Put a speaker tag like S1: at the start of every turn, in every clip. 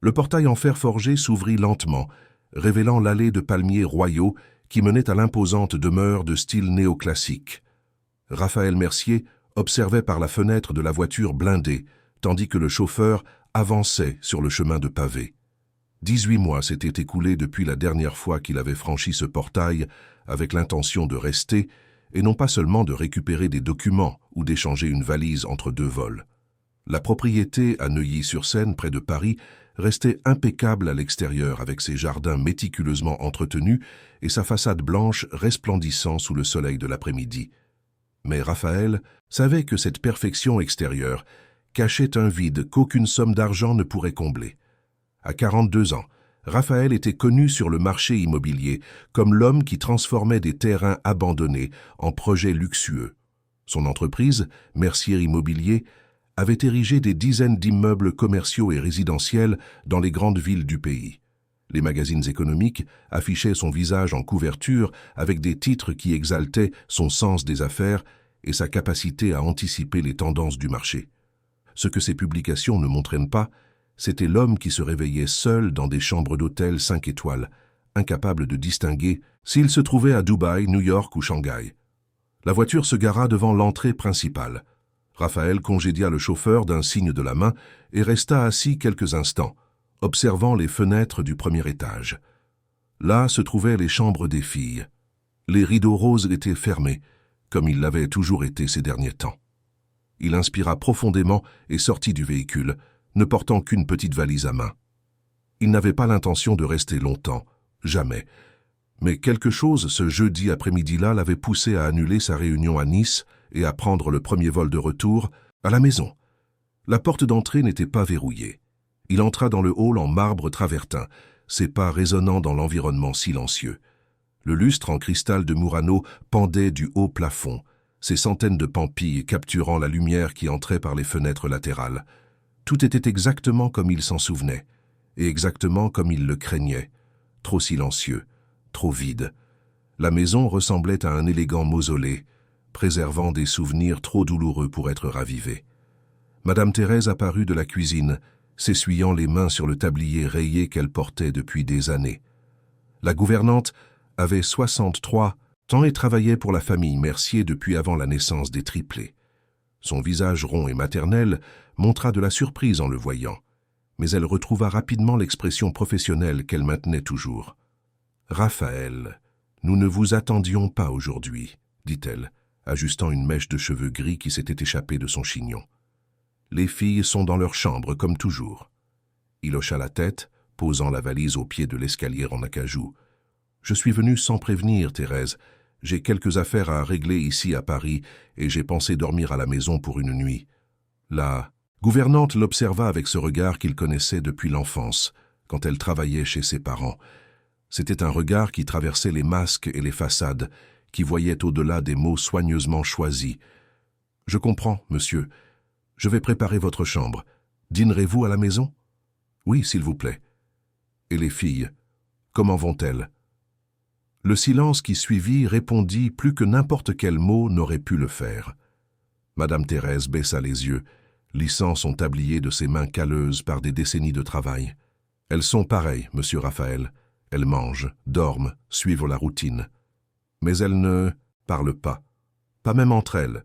S1: Le portail en fer forgé s'ouvrit lentement, révélant l'allée de palmiers royaux qui menait à l'imposante demeure de style néoclassique. Raphaël Mercier observait par la fenêtre de la voiture blindée, tandis que le chauffeur avançait sur le chemin de pavé. 18 mois s'étaient écoulés depuis la dernière fois qu'il avait franchi ce portail avec l'intention de rester, et non pas seulement de récupérer des documents ou d'échanger une valise entre deux vols. La propriété à Neuilly-sur-Seine, près de Paris, restait impeccable à l'extérieur avec ses jardins méticuleusement entretenus et sa façade blanche resplendissant sous le soleil de l'après-midi. Mais Raphaël savait que cette perfection extérieure cachait un vide qu'aucune somme d'argent ne pourrait combler. À 42 ans, Raphaël était connu sur le marché immobilier comme l'homme qui transformait des terrains abandonnés en projets luxueux. Son entreprise, Mercier Immobilier, avait érigé des dizaines d'immeubles commerciaux et résidentiels dans les grandes villes du pays. Les magazines économiques affichaient son visage en couverture avec des titres qui exaltaient son sens des affaires et sa capacité à anticiper les tendances du marché. Ce que ces publications ne montraient pas, c'était l'homme qui se réveillait seul dans des chambres d'hôtel 5 étoiles, incapable de distinguer s'il se trouvait à Dubaï, New York ou Shanghai. La voiture se gara devant l'entrée principale. Raphaël congédia le chauffeur d'un signe de la main et resta assis quelques instants, observant les fenêtres du premier étage. Là se trouvaient les chambres des filles. Les rideaux roses étaient fermés, comme ils l'avaient toujours été ces derniers temps. Il inspira profondément et sortit du véhicule, ne portant qu'une petite valise à main. Il n'avait pas l'intention de rester longtemps, jamais. Mais quelque chose ce jeudi après-midi-là l'avait poussé à annuler sa réunion à Nice et à prendre le premier vol de retour à la maison. La porte d'entrée n'était pas verrouillée. Il entra dans le hall en marbre travertin, ses pas résonnant dans l'environnement silencieux. Le lustre en cristal de Murano pendait du haut plafond, ses centaines de pampilles capturant la lumière qui entrait par les fenêtres latérales. Tout était exactement comme il s'en souvenait, et exactement comme il le craignait. Trop silencieux, trop vide. La maison ressemblait à un élégant mausolée, préservant des souvenirs trop douloureux pour être ravivés. Madame Thérèse apparut de la cuisine, s'essuyant les mains sur le tablier rayé qu'elle portait depuis des années. La gouvernante avait 63 ans et travaillait pour la famille Mercier depuis avant la naissance des triplés. Son visage rond et maternel montra de la surprise en le voyant, mais elle retrouva rapidement l'expression professionnelle qu'elle maintenait toujours. « Raphaël, nous ne vous attendions pas aujourd'hui, » dit-elle, ajustant une mèche de cheveux gris qui s'était échappée de son chignon. « Les filles sont dans leur chambre, comme toujours. » Il hocha la tête, posant la valise au pied de l'escalier en acajou. « Je suis venu sans prévenir, Thérèse. J'ai quelques affaires à régler ici à Paris et j'ai pensé dormir à la maison pour une nuit. » La gouvernante l'observa avec ce regard qu'il connaissait depuis l'enfance, quand elle travaillait chez ses parents. C'était un regard qui traversait les masques et les façades, qui voyait au-delà des mots soigneusement choisis. « Je comprends, monsieur. Je vais préparer votre chambre. Dînerez-vous à la maison? »« Oui, s'il vous plaît. »« Et les filles, comment vont-elles » Le silence qui suivit répondit plus que n'importe quel mot n'aurait pu le faire. Madame Thérèse baissa les yeux, lissant son tablier de ses mains calleuses par des décennies de travail. « Elles sont pareilles, monsieur Raphaël. Elles mangent, dorment, suivent la routine. Mais elles ne parlent pas. Pas même entre elles. »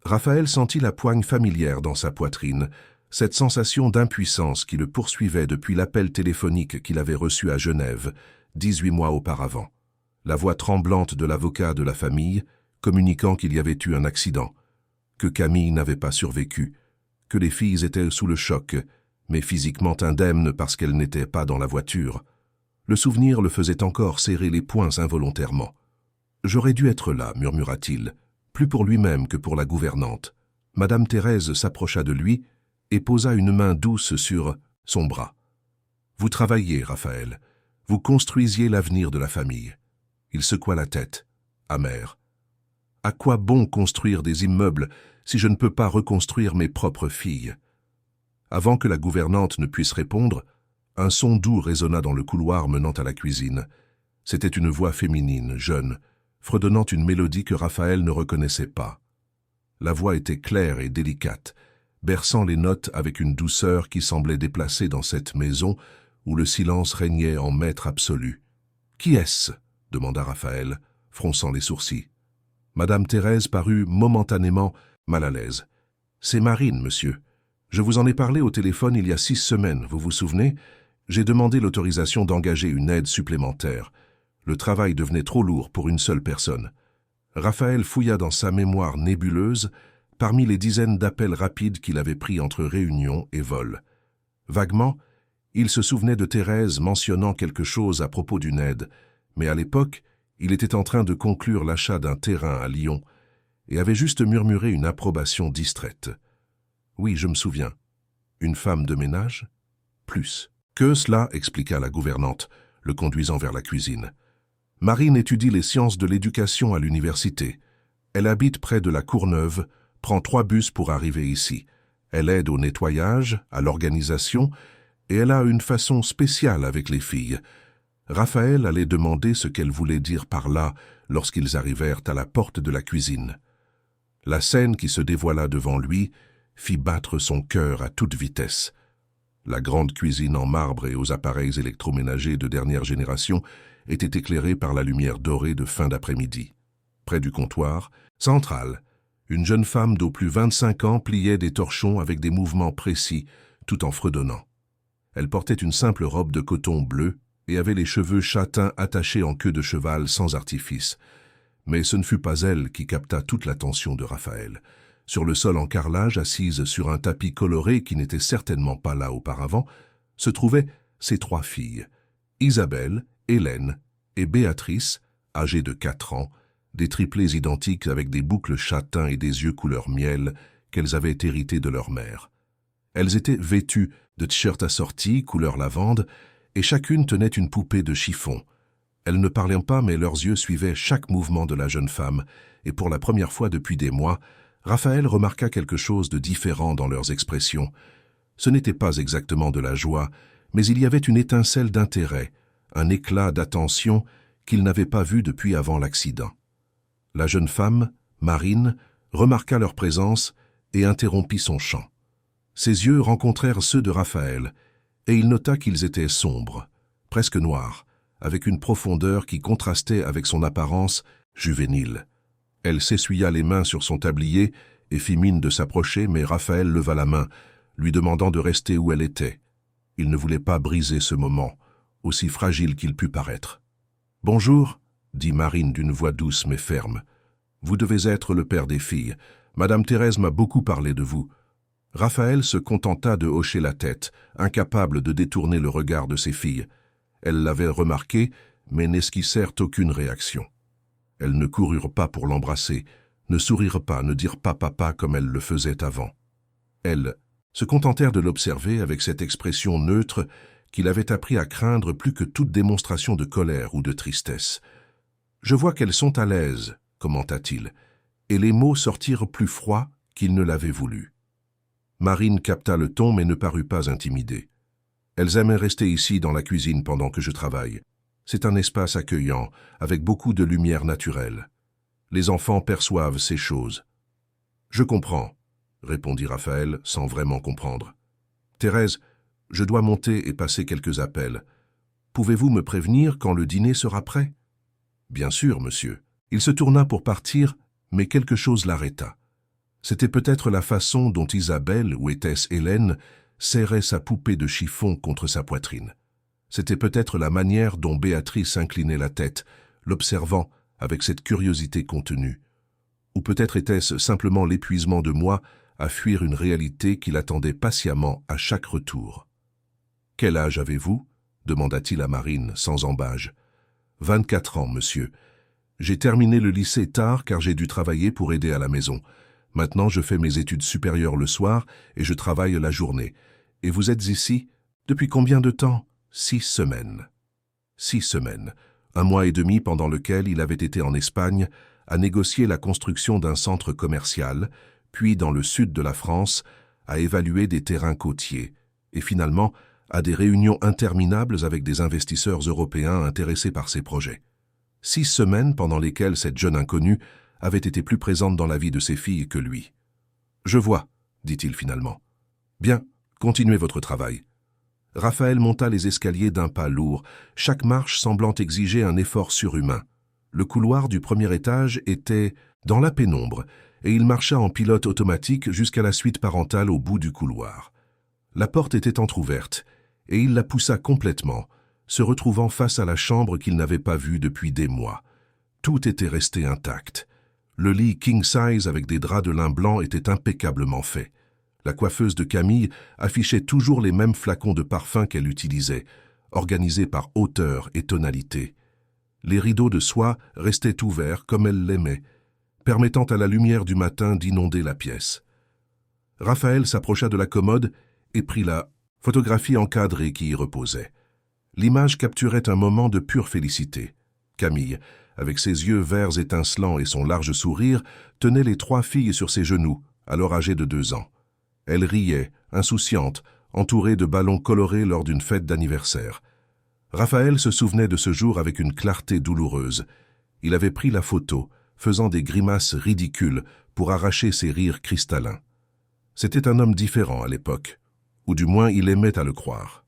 S1: Raphaël sentit la poigne familière dans sa poitrine, cette sensation d'impuissance qui le poursuivait depuis l'appel téléphonique qu'il avait reçu à Genève, 18 mois auparavant. La voix tremblante de l'avocat de la famille, communiquant qu'il y avait eu un accident, que Camille n'avait pas survécu, que les filles étaient sous le choc, mais physiquement indemnes parce qu'elles n'étaient pas dans la voiture. Le souvenir le faisait encore serrer les poings involontairement. « J'aurais dû être là, » murmura-t-il, plus pour lui-même que pour la gouvernante. Madame Thérèse s'approcha de lui et posa une main douce sur son bras. « Vous travailliez, Raphaël. Vous construisiez l'avenir de la famille. » Il secoua la tête, amer. « À quoi bon construire des immeubles si je ne peux pas reconstruire mes propres filles ?» Avant que la gouvernante ne puisse répondre, un son doux résonna dans le couloir menant à la cuisine. C'était une voix féminine, jeune, fredonnant une mélodie que Raphaël ne reconnaissait pas. La voix était claire et délicate, berçant les notes avec une douceur qui semblait déplacée dans cette maison où le silence régnait en maître absolu. « Qui est-ce » demanda Raphaël, fronçant les sourcils. Madame Thérèse parut momentanément mal à l'aise. « C'est Marine, monsieur. Je vous en ai parlé au téléphone il y a 6 semaines, vous vous souvenez? J'ai demandé l'autorisation d'engager une aide supplémentaire. Le travail devenait trop lourd pour une seule personne. » Raphaël fouilla dans sa mémoire nébuleuse parmi les dizaines d'appels rapides qu'il avait pris entre réunions et vols. Vaguement, il se souvenait de Thérèse mentionnant quelque chose à propos d'une aide, mais à l'époque, il était en train de conclure l'achat d'un terrain à Lyon et avait juste murmuré une approbation distraite. « Oui, je me souviens. Une femme de ménage ? Plus. » « Que cela » expliqua la gouvernante, le conduisant vers la cuisine. « Marine étudie les sciences de l'éducation à l'université. Elle habite près de la Courneuve, prend 3 bus pour arriver ici. Elle aide au nettoyage, à l'organisation, et elle a une façon spéciale avec les filles. » Raphaël allait demander ce qu'elle voulait dire par là lorsqu'ils arrivèrent à la porte de la cuisine. La scène qui se dévoila devant lui fit battre son cœur à toute vitesse. La grande cuisine en marbre et aux appareils électroménagers de dernière génération était éclairée par la lumière dorée de fin d'après-midi. Près du comptoir, central, une jeune femme d'au plus 25 ans pliait des torchons avec des mouvements précis, tout en fredonnant. Elle portait une simple robe de coton bleu et avait les cheveux châtains attachés en queue de cheval sans artifice. Mais ce ne fut pas elle qui capta toute l'attention de Raphaël. Sur le sol en carrelage, assise sur un tapis coloré qui n'était certainement pas là auparavant, se trouvaient ses 3 filles, Isabelle, Hélène et Béatrice, âgées de 4 ans, des triplés identiques avec des boucles châtains et des yeux couleur miel qu'elles avaient hérités de leur mère. Elles étaient vêtues de t-shirts assortis, couleur lavande, et chacune tenait une poupée de chiffon. Elles ne parlaient pas, mais leurs yeux suivaient chaque mouvement de la jeune femme, et pour la première fois depuis des mois, Raphaël remarqua quelque chose de différent dans leurs expressions. Ce n'était pas exactement de la joie, mais il y avait une étincelle d'intérêt, un éclat d'attention qu'il n'avait pas vu depuis avant l'accident. La jeune femme, Marine, remarqua leur présence et interrompit son chant. Ses yeux rencontrèrent ceux de Raphaël, et il nota qu'ils étaient sombres, presque noirs, avec une profondeur qui contrastait avec son apparence juvénile. Elle s'essuya les mains sur son tablier et fit mine de s'approcher, mais Raphaël leva la main, lui demandant de rester où elle était. Il ne voulait pas briser ce moment, aussi fragile qu'il pût paraître. « Bonjour » dit Marine d'une voix douce mais ferme. « Vous devez être le père des filles. Madame Thérèse m'a beaucoup parlé de vous. » Raphaël se contenta de hocher la tête, incapable de détourner le regard de ses filles. Elles l'avaient remarqué, mais n'esquissèrent aucune réaction. Elles ne coururent pas pour l'embrasser, ne sourirent pas, ne dirent pas papa comme elles le faisaient avant. Elles se contentèrent de l'observer avec cette expression neutre qu'il avait appris à craindre plus que toute démonstration de colère ou de tristesse. « Je vois qu'elles sont à l'aise », commenta-t-il, et les mots sortirent plus froids qu'il ne l'avait voulu. Marine capta le ton mais ne parut pas intimidée. « Elles aiment rester ici dans la cuisine pendant que je travaille. C'est un espace accueillant, avec beaucoup de lumière naturelle. Les enfants perçoivent ces choses. »« Je comprends, » répondit Raphaël sans vraiment comprendre. « Thérèse, je dois monter et passer quelques appels. Pouvez-vous me prévenir quand le dîner sera prêt ?»« Bien sûr, monsieur. » Il se tourna pour partir, mais quelque chose l'arrêta. C'était peut-être la façon dont Isabelle, ou était-ce Hélène, serrait sa poupée de chiffon contre sa poitrine. C'était peut-être la manière dont Béatrice inclinait la tête, l'observant avec cette curiosité contenue. Ou peut-être était-ce simplement l'épuisement de moi à fuir une réalité qui l'attendait patiemment à chaque retour. « Quel âge avez-vous » demanda-t-il à Marine, sans embâge. « 24 ans, monsieur. J'ai terminé le lycée tard car j'ai dû travailler pour aider à la maison. Maintenant, je fais mes études supérieures le soir et je travaille la journée. Et vous êtes ici depuis combien de temps » ? 6 semaines. 6 semaines, 1 mois et demi pendant lequel il avait été en Espagne à négocier la construction d'un centre commercial, puis dans le sud de la France à évaluer des terrains côtiers, et finalement à des réunions interminables avec des investisseurs européens intéressés par ses projets. 6 semaines pendant lesquelles cette jeune inconnue avait été plus présente dans la vie de ses filles que lui. « Je vois » dit-il finalement. Bien, continuez votre travail. Raphaël monta les escaliers d'un pas lourd, chaque marche semblant exiger un effort surhumain. Le couloir du premier étage était dans la pénombre, et il marcha en pilote automatique jusqu'à la suite parentale au bout du couloir. La porte était entr'ouverte, et il la poussa complètement, se retrouvant face à la chambre qu'il n'avait pas vue depuis des mois. Tout était resté intact. Le lit king size avec des draps de lin blanc était impeccablement fait. La coiffeuse de Camille affichait toujours les mêmes flacons de parfum qu'elle utilisait, organisés par hauteur et tonalité. Les rideaux de soie restaient ouverts comme elle l'aimait, permettant à la lumière du matin d'inonder la pièce. Raphaël s'approcha de la commode et prit la photographie encadrée qui y reposait. L'image capturait un moment de pure félicité. Camille, avec ses yeux verts étincelants et son large sourire, tenait les 3 filles sur ses genoux, alors âgées de 2 ans. Elle riait, insouciante, entourée de ballons colorés lors d'une fête d'anniversaire. Raphaël se souvenait de ce jour avec une clarté douloureuse. Il avait pris la photo, faisant des grimaces ridicules pour arracher ses rires cristallins. C'était un homme différent à l'époque, ou du moins il aimait à le croire.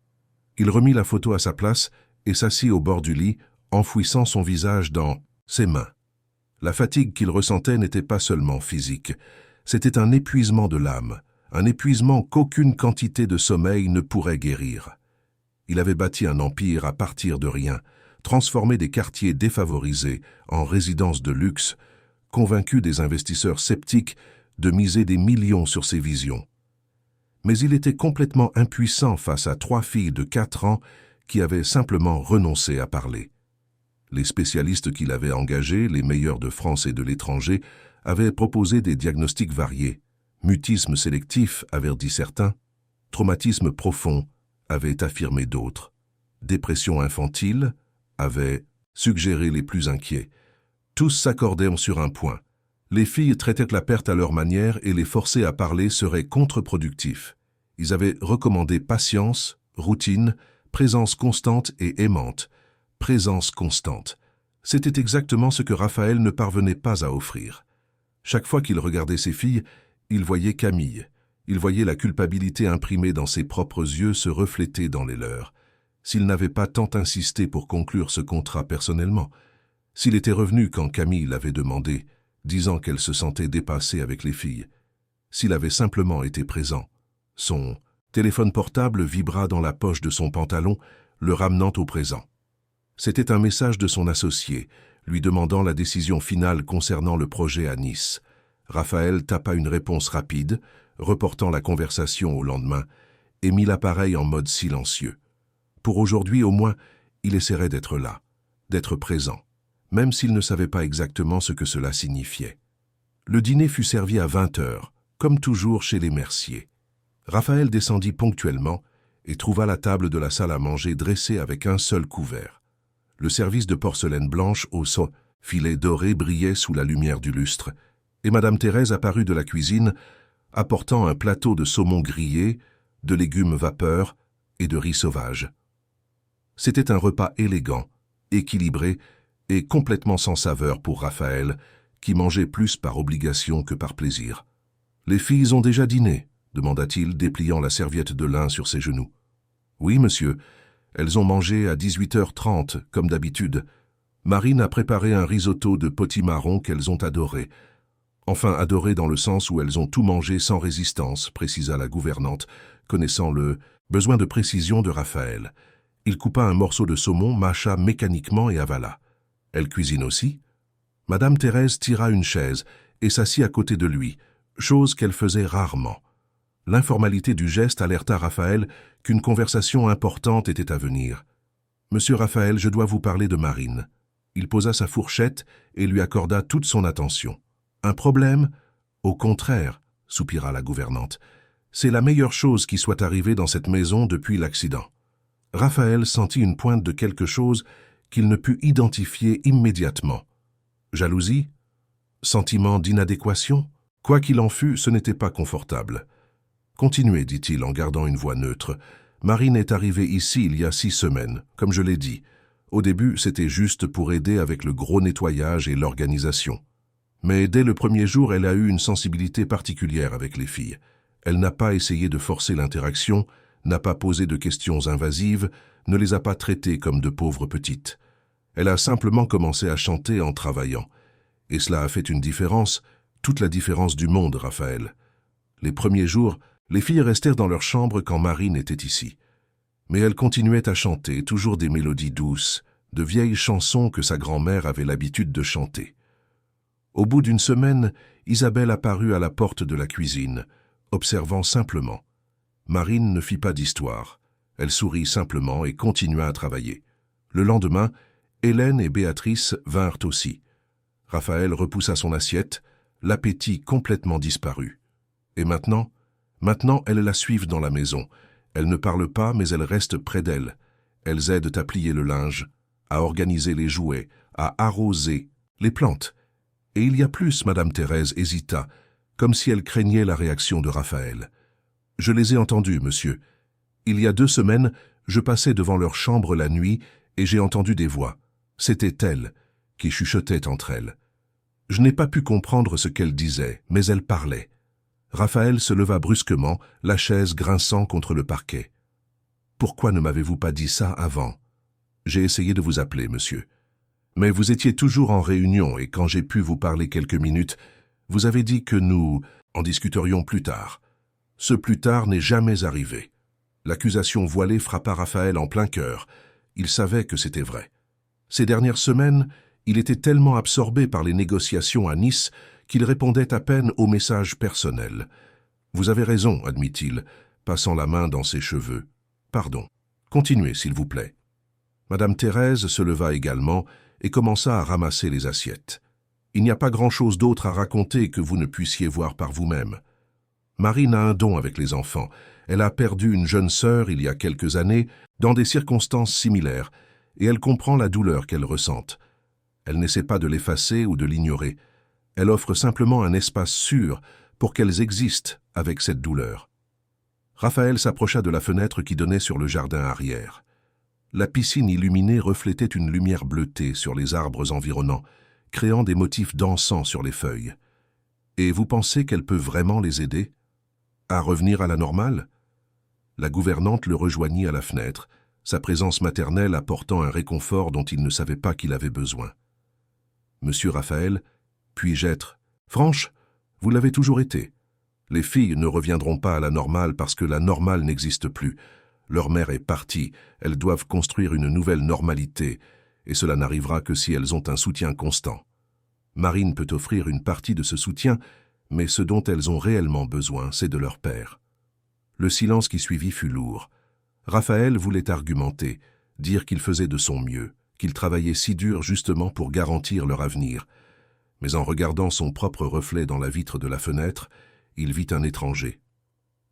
S1: Il remit la photo à sa place et s'assit au bord du lit, enfouissant son visage dans ses mains. La fatigue qu'il ressentait n'était pas seulement physique, c'était un épuisement de l'âme, un épuisement qu'aucune quantité de sommeil ne pourrait guérir. Il avait bâti un empire à partir de rien, transformé des quartiers défavorisés en résidences de luxe, convaincu des investisseurs sceptiques de miser des millions sur ses visions. Mais il était complètement impuissant face à 3 filles de 4 ans qui avaient simplement renoncé à parler. Les spécialistes qu'il avait engagés, les meilleurs de France et de l'étranger, avaient proposé des diagnostics variés. Mutisme sélectif, avaient dit certains. Traumatisme profond, avaient affirmé d'autres. Dépression infantile, avaient suggéré les plus inquiets. Tous s'accordaient sur un point. Les filles traitaient la perte à leur manière et les forcer à parler serait contre-productif. Ils avaient recommandé patience, routine, présence constante et aimante. Présence constante. C'était exactement ce que Raphaël ne parvenait pas à offrir. Chaque fois qu'il regardait ses filles, il voyait Camille. Il voyait la culpabilité imprimée dans ses propres yeux se refléter dans les leurs. S'il n'avait pas tant insisté pour conclure ce contrat personnellement, s'il était revenu quand Camille l'avait demandé, disant qu'elle se sentait dépassée avec les filles, s'il avait simplement été présent, son téléphone portable vibra dans la poche de son pantalon, le ramenant au présent. C'était un message de son associé, lui demandant la décision finale concernant le projet à Nice. Raphaël tapa une réponse rapide, reportant la conversation au lendemain, et mit l'appareil en mode silencieux. Pour aujourd'hui, au moins, il essaierait d'être là, d'être présent, même s'il ne savait pas exactement ce que cela signifiait. Le dîner fut servi à 20 heures, comme toujours chez les Mercier. Raphaël descendit ponctuellement et trouva la table de la salle à manger dressée avec un seul couvert. Le service de porcelaine blanche au filet doré brillait sous la lumière du lustre, et Madame Thérèse apparut de la cuisine, apportant un plateau de saumon grillé, de légumes vapeur et de riz sauvage. C'était un repas élégant, équilibré et complètement sans saveur pour Raphaël, qui mangeait plus par obligation que par plaisir. « Les filles ont déjà dîné ?» demanda-t-il, dépliant la serviette de lin sur ses genoux. « Oui, monsieur. Elles ont mangé à 18h30, comme d'habitude. Marine a préparé un risotto de potimarron qu'elles ont adoré. Enfin, adoré dans le sens où elles ont tout mangé sans résistance, précisa la gouvernante, connaissant le besoin de précision de Raphaël. Il coupa un morceau de saumon, mâcha mécaniquement et avala. Elle cuisine aussi ? Madame Thérèse tira une chaise et s'assit à côté de lui, chose qu'elle faisait rarement. L'informalité du geste alerta Raphaël qu'une conversation importante était à venir. « Monsieur Raphaël, je dois vous parler de Marine. » Il posa sa fourchette et lui accorda toute son attention. « Un problème ? Au contraire, » soupira la gouvernante. « C'est la meilleure chose qui soit arrivée dans cette maison depuis l'accident. » Raphaël sentit une pointe de quelque chose qu'il ne put identifier immédiatement. Jalousie ? Sentiment d'inadéquation ? Quoi qu'il en fût, ce n'était pas confortable. « Continuez, dit-il en gardant une voix neutre. Marine est arrivée ici il y a 6 semaines, comme je l'ai dit. Au début, c'était juste pour aider avec le gros nettoyage et l'organisation. Mais dès le premier jour, elle a eu une sensibilité particulière avec les filles. Elle n'a pas essayé de forcer l'interaction, n'a pas posé de questions invasives, ne les a pas traitées comme de pauvres petites. Elle a simplement commencé à chanter en travaillant. Et cela a fait une différence, toute la différence du monde, Raphaël. Les premiers jours, les filles restèrent dans leur chambre quand Marine était ici. Mais elle continuait à chanter, toujours des mélodies douces, de vieilles chansons que sa grand-mère avait l'habitude de chanter. Au bout d'une semaine, Isabelle apparut à la porte de la cuisine, observant simplement. Marine ne fit pas d'histoire. Elle sourit simplement et continua à travailler. Le lendemain, Hélène et Béatrice vinrent aussi. Raphaël repoussa son assiette, l'appétit complètement disparut. Et maintenant, elles la suivent dans la maison. Elles ne parlent pas, mais elles restent près d'elle. Elles aident à plier le linge, à organiser les jouets, à arroser les plantes. Et il y a plus, Madame Thérèse hésita, comme si elle craignait la réaction de Raphaël. Je les ai entendues, monsieur. Il y a 2 semaines, je passais devant leur chambre la nuit et j'ai entendu des voix. C'étaient elles, qui chuchotaient entre elles. Je n'ai pas pu comprendre ce qu'elles disaient, mais elles parlaient. Raphaël se leva brusquement, la chaise grinçant contre le parquet. « Pourquoi ne m'avez-vous pas dit ça avant ? J'ai essayé de vous appeler, monsieur. Mais vous étiez toujours en réunion et quand j'ai pu vous parler quelques minutes, vous avez dit que nous en discuterions plus tard. Ce plus tard n'est jamais arrivé. » L'accusation voilée frappa Raphaël en plein cœur. Il savait que c'était vrai. Ces dernières semaines, il était tellement absorbé par les négociations à Nice qu'il répondait à peine aux messages personnels. « Vous avez raison, admit-il, passant la main dans ses cheveux. Pardon. Continuez, s'il vous plaît. » Madame Thérèse se leva également et commença à ramasser les assiettes. « Il n'y a pas grand-chose d'autre à raconter que vous ne puissiez voir par vous-même. Marine a un don avec les enfants. Elle a perdu une jeune sœur il y a quelques années dans des circonstances similaires et elle comprend la douleur qu'elle ressente. Elle n'essaie pas de l'effacer ou de l'ignorer. Elle offre simplement un espace sûr pour qu'elles existent avec cette douleur. » Raphaël s'approcha de la fenêtre qui donnait sur le jardin arrière. La piscine illuminée reflétait une lumière bleutée sur les arbres environnants, créant des motifs dansants sur les feuilles. « Et vous pensez qu'elle peut vraiment les aider à revenir à la normale ?» La gouvernante le rejoignit à la fenêtre, sa présence maternelle apportant un réconfort dont il ne savait pas qu'il avait besoin. « Monsieur Raphaël, puis-je être franche, vous l'avez toujours été. Les filles ne reviendront pas à la normale parce que la normale n'existe plus. Leur mère est partie, elles doivent construire une nouvelle normalité, et cela n'arrivera que si elles ont un soutien constant. Marine peut offrir une partie de ce soutien, mais ce dont elles ont réellement besoin, c'est de leur père. » Le silence qui suivit fut lourd. Raphaël voulait argumenter, dire qu'il faisait de son mieux, qu'il travaillait si dur justement pour garantir leur avenir. Mais en regardant son propre reflet dans la vitre de la fenêtre, il vit un étranger.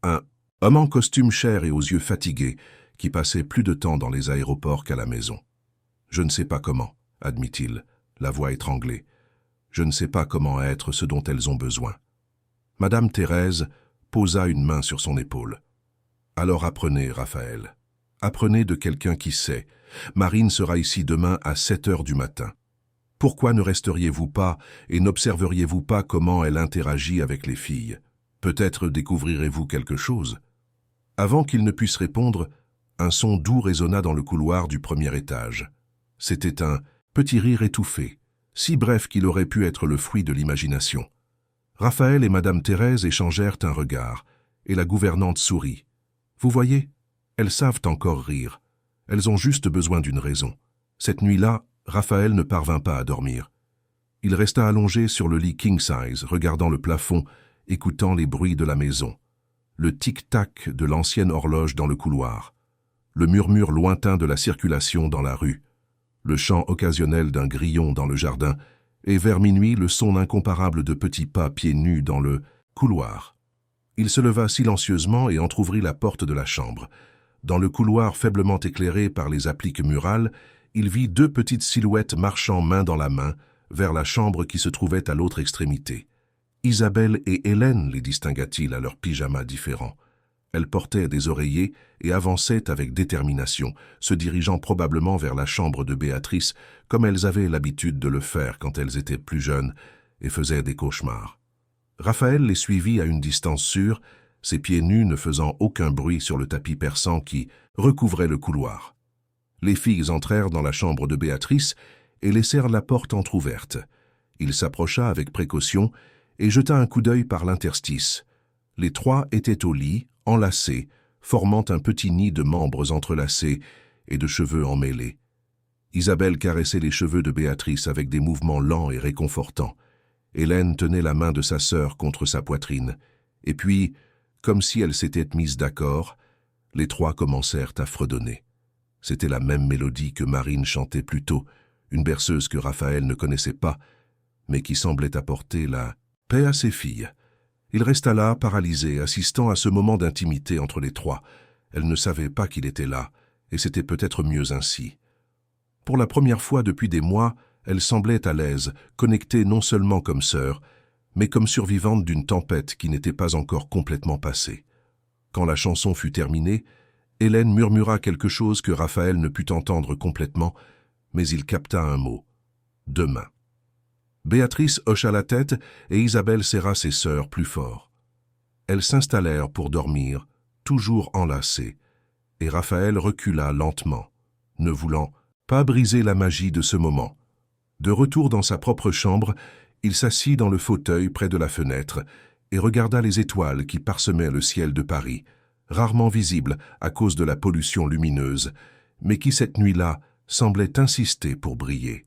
S1: Un homme en costume cher et aux yeux fatigués, qui passait plus de temps dans les aéroports qu'à la maison. « Je ne sais pas comment, » admit-il, la voix étranglée. « Je ne sais pas comment être ce dont elles ont besoin. » Madame Thérèse posa une main sur son épaule. « Alors apprenez, Raphaël. Apprenez de quelqu'un qui sait. Marine sera ici demain à 7 heures du matin. Pourquoi ne resteriez-vous pas et n'observeriez-vous pas comment elle interagit avec les filles? Peut-être découvrirez-vous quelque chose. » Avant qu'il ne puisse répondre, un son doux résonna dans le couloir du premier étage. C'était un petit rire étouffé, si bref qu'il aurait pu être le fruit de l'imagination. Raphaël et Madame Thérèse échangèrent un regard, et la gouvernante sourit. « Vous voyez, elles savent encore rire. Elles ont juste besoin d'une raison. » Cette nuit-là, Raphaël ne parvint pas à dormir. Il resta allongé sur le lit king-size, regardant le plafond, écoutant les bruits de la maison. Le tic-tac de l'ancienne horloge dans le couloir, le murmure lointain de la circulation dans la rue, le chant occasionnel d'un grillon dans le jardin, et vers minuit le son incomparable de petits pas pieds nus dans le couloir. Il se leva silencieusement et entr'ouvrit la porte de la chambre. Dans le couloir faiblement éclairé par les appliques murales, il vit 2 petites silhouettes marchant main dans la main vers la chambre qui se trouvait à l'autre extrémité. Isabelle et Hélène les distingua-t-il à leurs pyjamas différents. Elles portaient des oreillers et avançaient avec détermination, se dirigeant probablement vers la chambre de Béatrice, comme elles avaient l'habitude de le faire quand elles étaient plus jeunes et faisaient des cauchemars. Raphaël les suivit à une distance sûre, ses pieds nus ne faisant aucun bruit sur le tapis persan qui recouvrait le couloir. Les filles entrèrent dans la chambre de Béatrice et laissèrent la porte entr'ouverte. Il s'approcha avec précaution et jeta un coup d'œil par l'interstice. Les trois étaient au lit, enlacés, formant un petit nid de membres entrelacés et de cheveux emmêlés. Isabelle caressait les cheveux de Béatrice avec des mouvements lents et réconfortants. Hélène tenait la main de sa sœur contre sa poitrine. Et puis, comme si elles s'étaient mises d'accord, les trois commencèrent à fredonner. C'était la même mélodie que Marine chantait plus tôt, une berceuse que Raphaël ne connaissait pas, mais qui semblait apporter la paix à ses filles. Il resta là, paralysé, assistant à ce moment d'intimité entre les trois. Elle ne savait pas qu'il était là, et c'était peut-être mieux ainsi. Pour la première fois depuis des mois, elle semblait à l'aise, connectée non seulement comme sœur, mais comme survivante d'une tempête qui n'était pas encore complètement passée. Quand la chanson fut terminée, Hélène murmura quelque chose que Raphaël ne put entendre complètement, mais il capta un mot. « Demain ». Béatrice hocha la tête et Isabelle serra ses sœurs plus fort. Elles s'installèrent pour dormir, toujours enlacées, et Raphaël recula lentement, ne voulant pas briser la magie de ce moment. De retour dans sa propre chambre, il s'assit dans le fauteuil près de la fenêtre et regarda les étoiles qui parsemaient le ciel de Paris, rarement visibles à cause de la pollution lumineuse, mais qui cette nuit-là semblaient insister pour briller.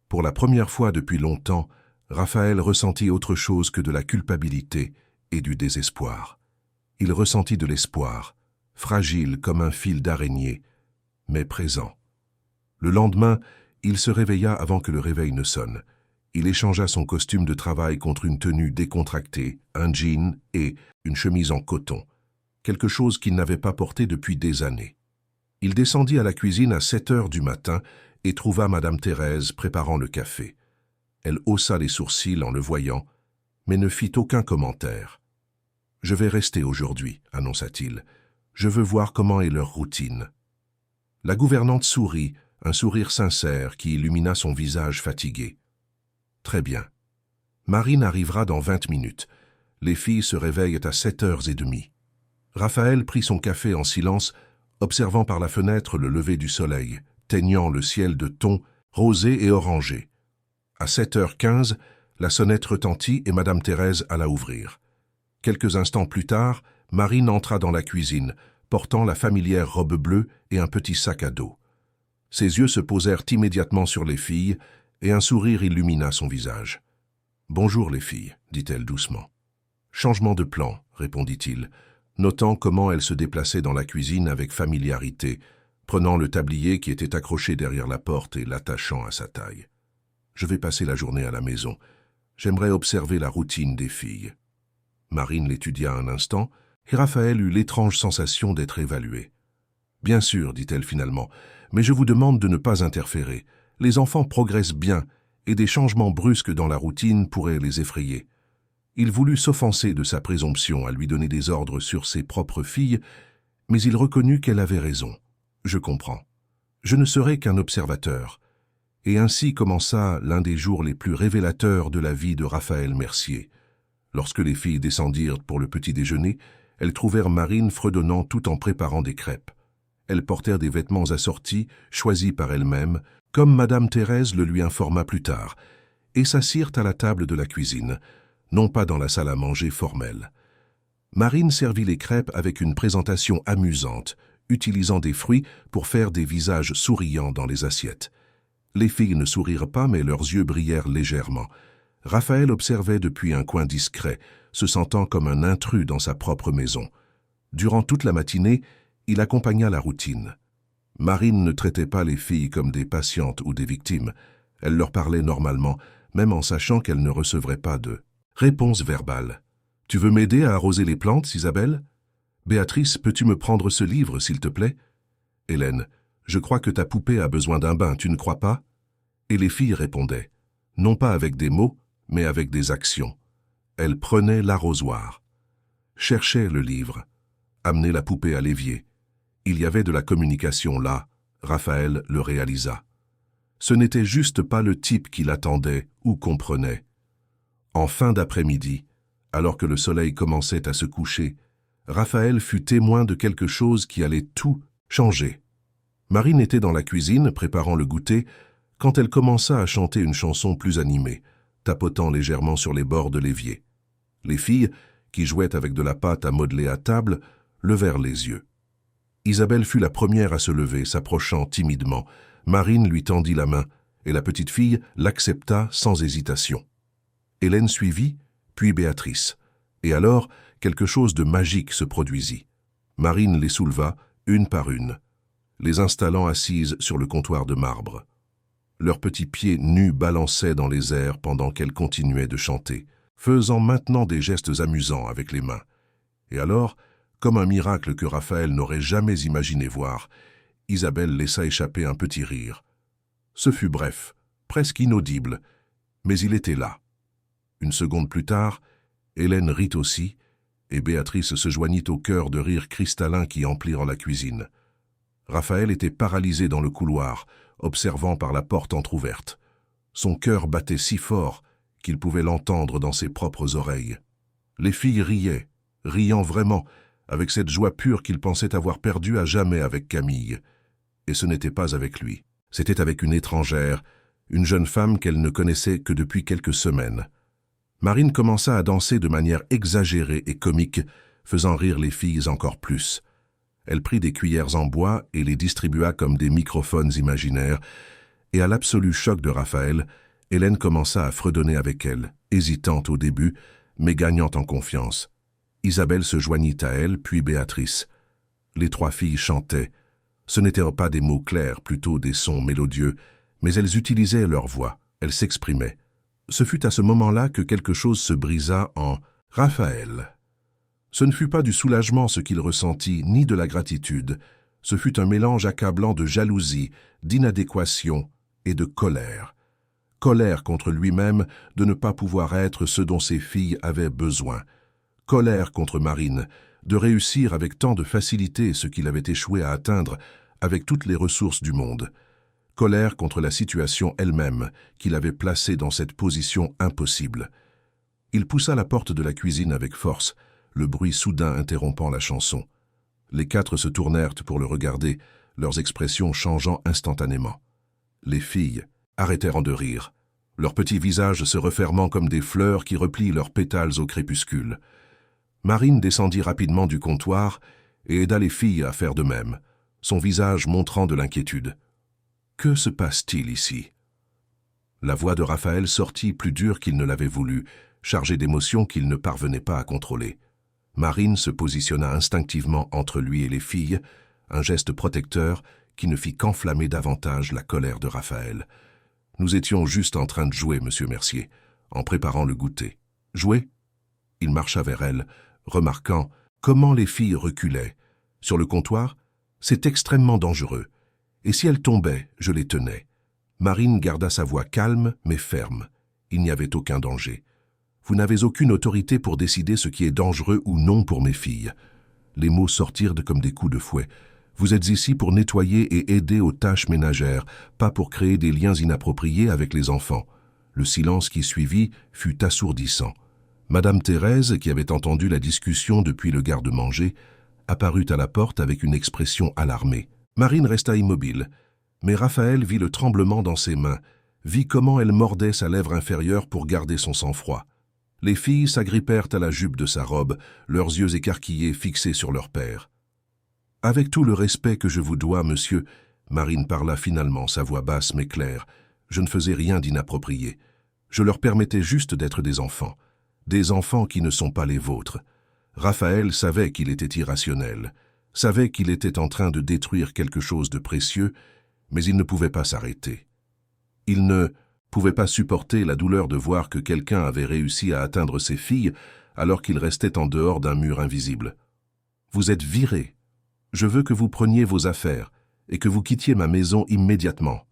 S1: Pour la première fois depuis longtemps, Raphaël ressentit autre chose que de la culpabilité et du désespoir. Il ressentit de l'espoir, fragile comme un fil d'araignée, mais présent. Le lendemain, il se réveilla avant que le réveil ne sonne. Il échangea son costume de travail contre une tenue décontractée, un jean et une chemise en coton, quelque chose qu'il n'avait pas porté depuis des années. Il descendit à la cuisine à 7 heures du matin et trouva Madame Thérèse préparant le café. Elle haussa les sourcils en le voyant, mais ne fit aucun commentaire. « Je vais rester aujourd'hui, » annonça-t-il. « Je veux voir comment est leur routine. » La gouvernante sourit, un sourire sincère qui illumina son visage fatigué. « Très bien. Marine arrivera dans 20 minutes. Les filles se réveillent à 7h30. » Raphaël prit son café en silence, observant par la fenêtre le lever du soleil, teignant le ciel de tons rosés et orangés. À 7h15, la sonnette retentit et Madame Thérèse alla ouvrir. Quelques instants plus tard, Marine entra dans la cuisine, portant la familière robe bleue et un petit sac à dos. Ses yeux se posèrent immédiatement sur les filles et un sourire illumina son visage. « Bonjour les filles, dit-elle doucement. « Changement de plan, répondit-il, notant comment elle se déplaçait dans la cuisine avec familiarité, prenant le tablier qui était accroché derrière la porte et l'attachant à sa taille. « Je vais passer la journée à la maison. J'aimerais observer la routine des filles. » Marine l'étudia un instant, et Raphaël eut l'étrange sensation d'être évalué. « Bien sûr, dit-elle finalement, mais je vous demande de ne pas interférer. Les enfants progressent bien, et des changements brusques dans la routine pourraient les effrayer. » Il voulut s'offenser de sa présomption à lui donner des ordres sur ses propres filles, mais il reconnut qu'elle avait raison. « Je comprends. Je ne serai qu'un observateur. » Et ainsi commença l'un des jours les plus révélateurs de la vie de Raphaël Mercier. Lorsque les filles descendirent pour le petit déjeuner, elles trouvèrent Marine fredonnant tout en préparant des crêpes. Elles portèrent des vêtements assortis, choisis par elles-mêmes, comme Madame Thérèse le lui informa plus tard, et s'assirent à la table de la cuisine, non pas dans la salle à manger formelle. Marine servit les crêpes avec une présentation amusante, utilisant des fruits pour faire des visages souriants dans les assiettes. Les filles ne sourirent pas, mais leurs yeux brillèrent légèrement. Raphaël observait depuis un coin discret, se sentant comme un intrus dans sa propre maison. Durant toute la matinée, il accompagna la routine. Marine ne traitait pas les filles comme des patientes ou des victimes. Elle leur parlait normalement, même en sachant qu'elle ne recevrait pas de réponse verbale. « Tu veux m'aider à arroser les plantes, Isabelle ? Béatrice, peux-tu me prendre ce livre, s'il te plaît ? Hélène, je crois que ta poupée a besoin d'un bain, tu ne crois pas ? » Et les filles répondaient, non pas avec des mots, mais avec des actions. Elles prenaient l'arrosoir, cherchaient le livre, amenaient la poupée à l'évier. Il y avait de la communication là, Raphaël le réalisa. Ce n'était juste pas le type qu'il attendait ou comprenait. En fin d'après-midi, alors que le soleil commençait à se coucher, Raphaël fut témoin de quelque chose qui allait tout changer. Marine était dans la cuisine, préparant le goûter, quand elle commença à chanter une chanson plus animée, tapotant légèrement sur les bords de l'évier. Les filles, qui jouaient avec de la pâte à modeler à table, levèrent les yeux. Isabelle fut la première à se lever, s'approchant timidement. Marine lui tendit la main, et la petite fille l'accepta sans hésitation. Hélène suivit, puis Béatrice. Et alors, quelque chose de magique se produisit. Marine les souleva, une par une, les installant assises sur le comptoir de marbre. Leurs petits pieds nus balançaient dans les airs pendant qu'elles continuaient de chanter, faisant maintenant des gestes amusants avec les mains. Et alors, comme un miracle que Raphaël n'aurait jamais imaginé voir, Isabelle laissa échapper un petit rire. Ce fut bref, presque inaudible, mais il était là. Une seconde plus tard, Hélène rit aussi, et Béatrice se joignit au chœur de rires cristallins qui emplirent la cuisine. Raphaël était paralysé dans le couloir, observant par la porte entr'ouverte. Son cœur battait si fort qu'il pouvait l'entendre dans ses propres oreilles. Les filles riaient, riant vraiment, avec cette joie pure qu'il pensait avoir perdue à jamais avec Camille. Et ce n'était pas avec lui. C'était avec une étrangère, une jeune femme qu'elle ne connaissait que depuis quelques semaines. Marine commença à danser de manière exagérée et comique, faisant rire les filles encore plus. Elle prit des cuillères en bois et les distribua comme des microphones imaginaires, et à l'absolu choc de Raphaël, Hélène commença à fredonner avec elle, hésitante au début, mais gagnant en confiance. Isabelle se joignit à elle, puis Béatrice. Les trois filles chantaient. Ce n'étaient pas des mots clairs, plutôt des sons mélodieux, mais elles utilisaient leur voix, elles s'exprimaient. Ce fut à ce moment-là que quelque chose se brisa en « Raphaël ». Ce ne fut pas du soulagement ce qu'il ressentit, ni de la gratitude. Ce fut un mélange accablant de jalousie, d'inadéquation et de colère. Colère contre lui-même de ne pas pouvoir être ce dont ses filles avaient besoin. Colère contre Marine, de réussir avec tant de facilité ce qu'il avait échoué à atteindre avec toutes les ressources du monde. Colère contre la situation elle-même, qui l'avait placé dans cette position impossible. Il poussa la porte de la cuisine avec force, le bruit soudain interrompant la chanson. Les quatre se tournèrent pour le regarder, leurs expressions changeant instantanément. Les filles arrêtèrent de rire, leurs petits visages se refermant comme des fleurs qui replient leurs pétales au crépuscule. Marine descendit rapidement du comptoir et aida les filles à faire de même, son visage montrant de l'inquiétude. Que se passe-t-il ici? La voix de Raphaël sortit plus dure qu'il ne l'avait voulu, chargée d'émotions qu'il ne parvenait pas à contrôler. Marine se positionna instinctivement entre lui et les filles, un geste protecteur qui ne fit qu'enflammer davantage la colère de Raphaël. « Nous étions juste en train de jouer, monsieur Mercier, en préparant le goûter. »« Jouer ?» Il marcha vers elle, remarquant comment les filles reculaient. Sur le comptoir, c'est extrêmement dangereux. Et si elles tombaient, je les tenais. Marine garda sa voix calme mais ferme. Il n'y avait aucun danger. Vous n'avez aucune autorité pour décider ce qui est dangereux ou non pour mes filles. Les mots sortirent comme des coups de fouet. Vous êtes ici pour nettoyer et aider aux tâches ménagères, pas pour créer des liens inappropriés avec les enfants. Le silence qui suivit fut assourdissant. Madame Thérèse, qui avait entendu la discussion depuis le garde-manger, apparut à la porte avec une expression alarmée. Marine resta immobile, mais Raphaël vit le tremblement dans ses mains, vit comment elle mordait sa lèvre inférieure pour garder son sang-froid. Les filles s'agrippèrent à la jupe de sa robe, leurs yeux écarquillés fixés sur leur père. « Avec tout le respect que je vous dois, monsieur, » Marine parla finalement, sa voix basse mais claire, « je ne faisais rien d'inapproprié. Je leur permettais juste d'être des enfants qui ne sont pas les vôtres. » Raphaël savait qu'il était irrationnel, savait qu'il était en train de détruire quelque chose de précieux, mais il ne pouvait pas s'arrêter. Il ne pouvait pas supporter la douleur de voir que quelqu'un avait réussi à atteindre ses filles alors qu'il restait en dehors d'un mur invisible. « Vous êtes viré. Je veux que vous preniez vos affaires et que vous quittiez ma maison immédiatement. »«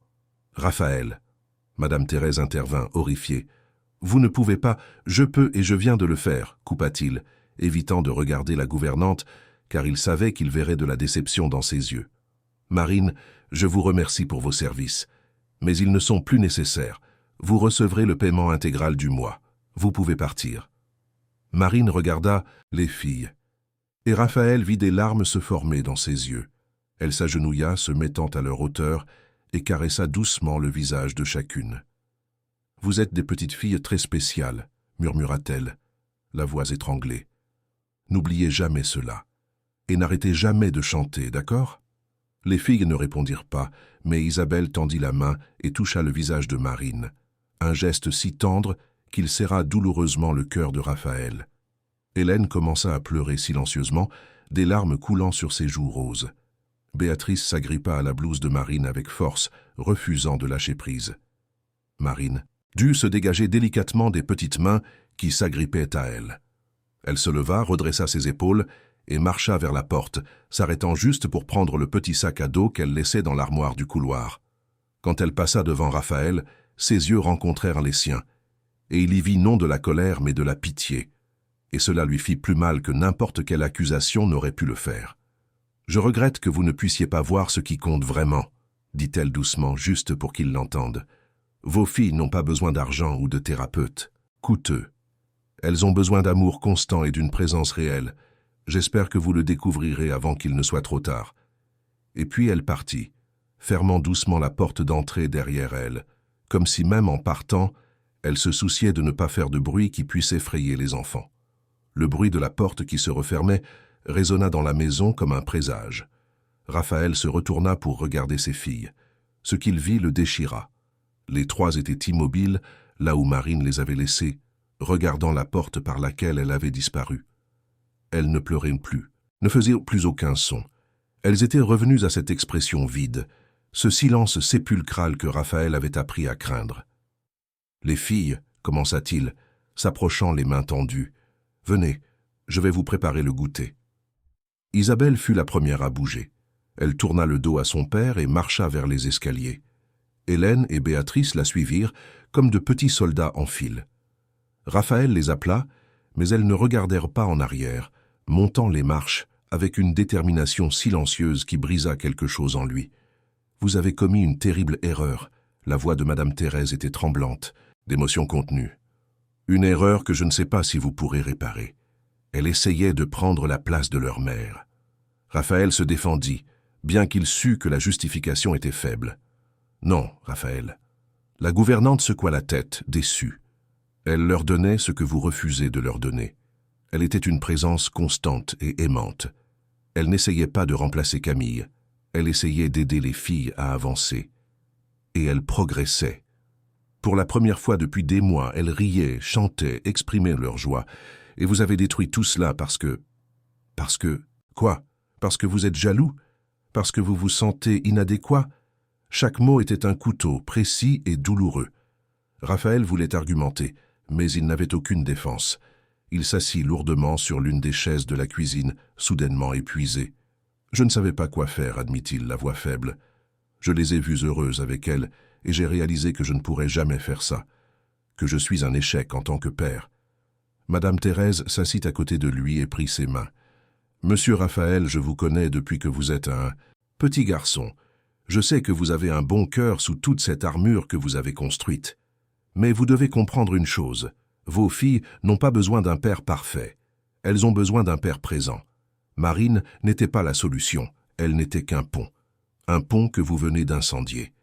S1: Raphaël !» Madame Thérèse intervint, horrifiée. « Vous ne pouvez pas, je peux et je viens de le faire, » coupa-t-il, évitant de regarder la gouvernante, car il savait qu'il verrait de la déception dans ses yeux. « Marine, je vous remercie pour vos services, mais ils ne sont plus nécessaires. Vous recevrez le paiement intégral du mois. Vous pouvez partir. » Marine regarda les filles. Et Raphaël vit des larmes se former dans ses yeux. Elle s'agenouilla, se mettant à leur hauteur, et caressa doucement le visage de chacune. « Vous êtes des petites filles très spéciales, » murmura-t-elle, la voix étranglée. « N'oubliez jamais cela. Et n'arrêtez jamais de chanter, d'accord ?» Les filles ne répondirent pas, mais Isabelle tendit la main et toucha le visage de Marine, un geste si tendre qu'il serra douloureusement le cœur de Raphaël. Hélène commença à pleurer silencieusement, des larmes coulant sur ses joues roses. Béatrice s'agrippa à la blouse de Marine avec force, refusant de lâcher prise. Marine dut se dégager délicatement des petites mains qui s'agrippaient à elle. Elle se leva, redressa ses épaules et marcha vers la porte, s'arrêtant juste pour prendre le petit sac à dos qu'elle laissait dans l'armoire du couloir. Quand elle passa devant Raphaël, ses yeux rencontrèrent les siens, et il y vit non de la colère mais de la pitié, et cela lui fit plus mal que n'importe quelle accusation n'aurait pu le faire. « Je regrette que vous ne puissiez pas voir ce qui compte vraiment, » dit-elle doucement, juste pour qu'il l'entende. « Vos filles n'ont pas besoin d'argent ou de thérapeute, coûteux. Elles ont besoin d'amour constant et d'une présence réelle. J'espère que vous le découvrirez avant qu'il ne soit trop tard. » Et puis elle partit, fermant doucement la porte d'entrée derrière elle, comme si même en partant, elle se souciait de ne pas faire de bruit qui puisse effrayer les enfants. Le bruit de la porte qui se refermait résonna dans la maison comme un présage. Raphaël se retourna pour regarder ses filles. Ce qu'il vit le déchira. Les trois étaient immobiles, là où Marine les avait laissées, regardant la porte par laquelle elle avait disparu. Elles ne pleuraient plus, ne faisaient plus aucun son. Elles étaient revenues à cette expression vide, ce silence sépulcral que Raphaël avait appris à craindre. « Les filles, » commença-t-il, s'approchant les mains tendues, « venez, je vais vous préparer le goûter. » Isabelle fut la première à bouger. Elle tourna le dos à son père et marcha vers les escaliers. Hélène et Béatrice la suivirent comme de petits soldats en file. Raphaël les appela, mais elles ne regardèrent pas en arrière, montant les marches avec une détermination silencieuse qui brisa quelque chose en lui. « Vous avez commis une terrible erreur. » La voix de Madame Thérèse était tremblante, d'émotion contenue. « Une erreur que je ne sais pas si vous pourrez réparer. » Elle essayait de prendre la place de leur mère. Raphaël se défendit, bien qu'il sût que la justification était faible. « Non, Raphaël. » La gouvernante secoua la tête, déçue. Elle leur donnait ce que vous refusez de leur donner. Elle était une présence constante et aimante. Elle n'essayait pas de remplacer Camille. Elle essayait d'aider les filles à avancer. Et elle progressait. Pour la première fois depuis des mois, elles riaient, chantaient, exprimaient leur joie. Et vous avez détruit tout cela parce que... Parce que... Quoi? Parce que vous êtes jaloux? Parce que vous vous sentez inadéquat? Chaque mot était un couteau, précis et douloureux. Raphaël voulait argumenter, mais il n'avait aucune défense. Il s'assit lourdement sur l'une des chaises de la cuisine, soudainement épuisé. « Je ne savais pas quoi faire, admit-il, la voix faible. Je les ai vues heureuses avec elle, et j'ai réalisé que je ne pourrais jamais faire ça, que je suis un échec en tant que père. » Madame Thérèse s'assit à côté de lui et prit ses mains. « Monsieur Raphaël, je vous connais depuis que vous êtes un petit garçon. Je sais que vous avez un bon cœur sous toute cette armure que vous avez construite. Mais vous devez comprendre une chose. Vos filles n'ont pas besoin d'un père parfait. Elles ont besoin d'un père présent. Marine n'était pas la solution, elle n'était qu'un pont. Un pont que vous venez d'incendier.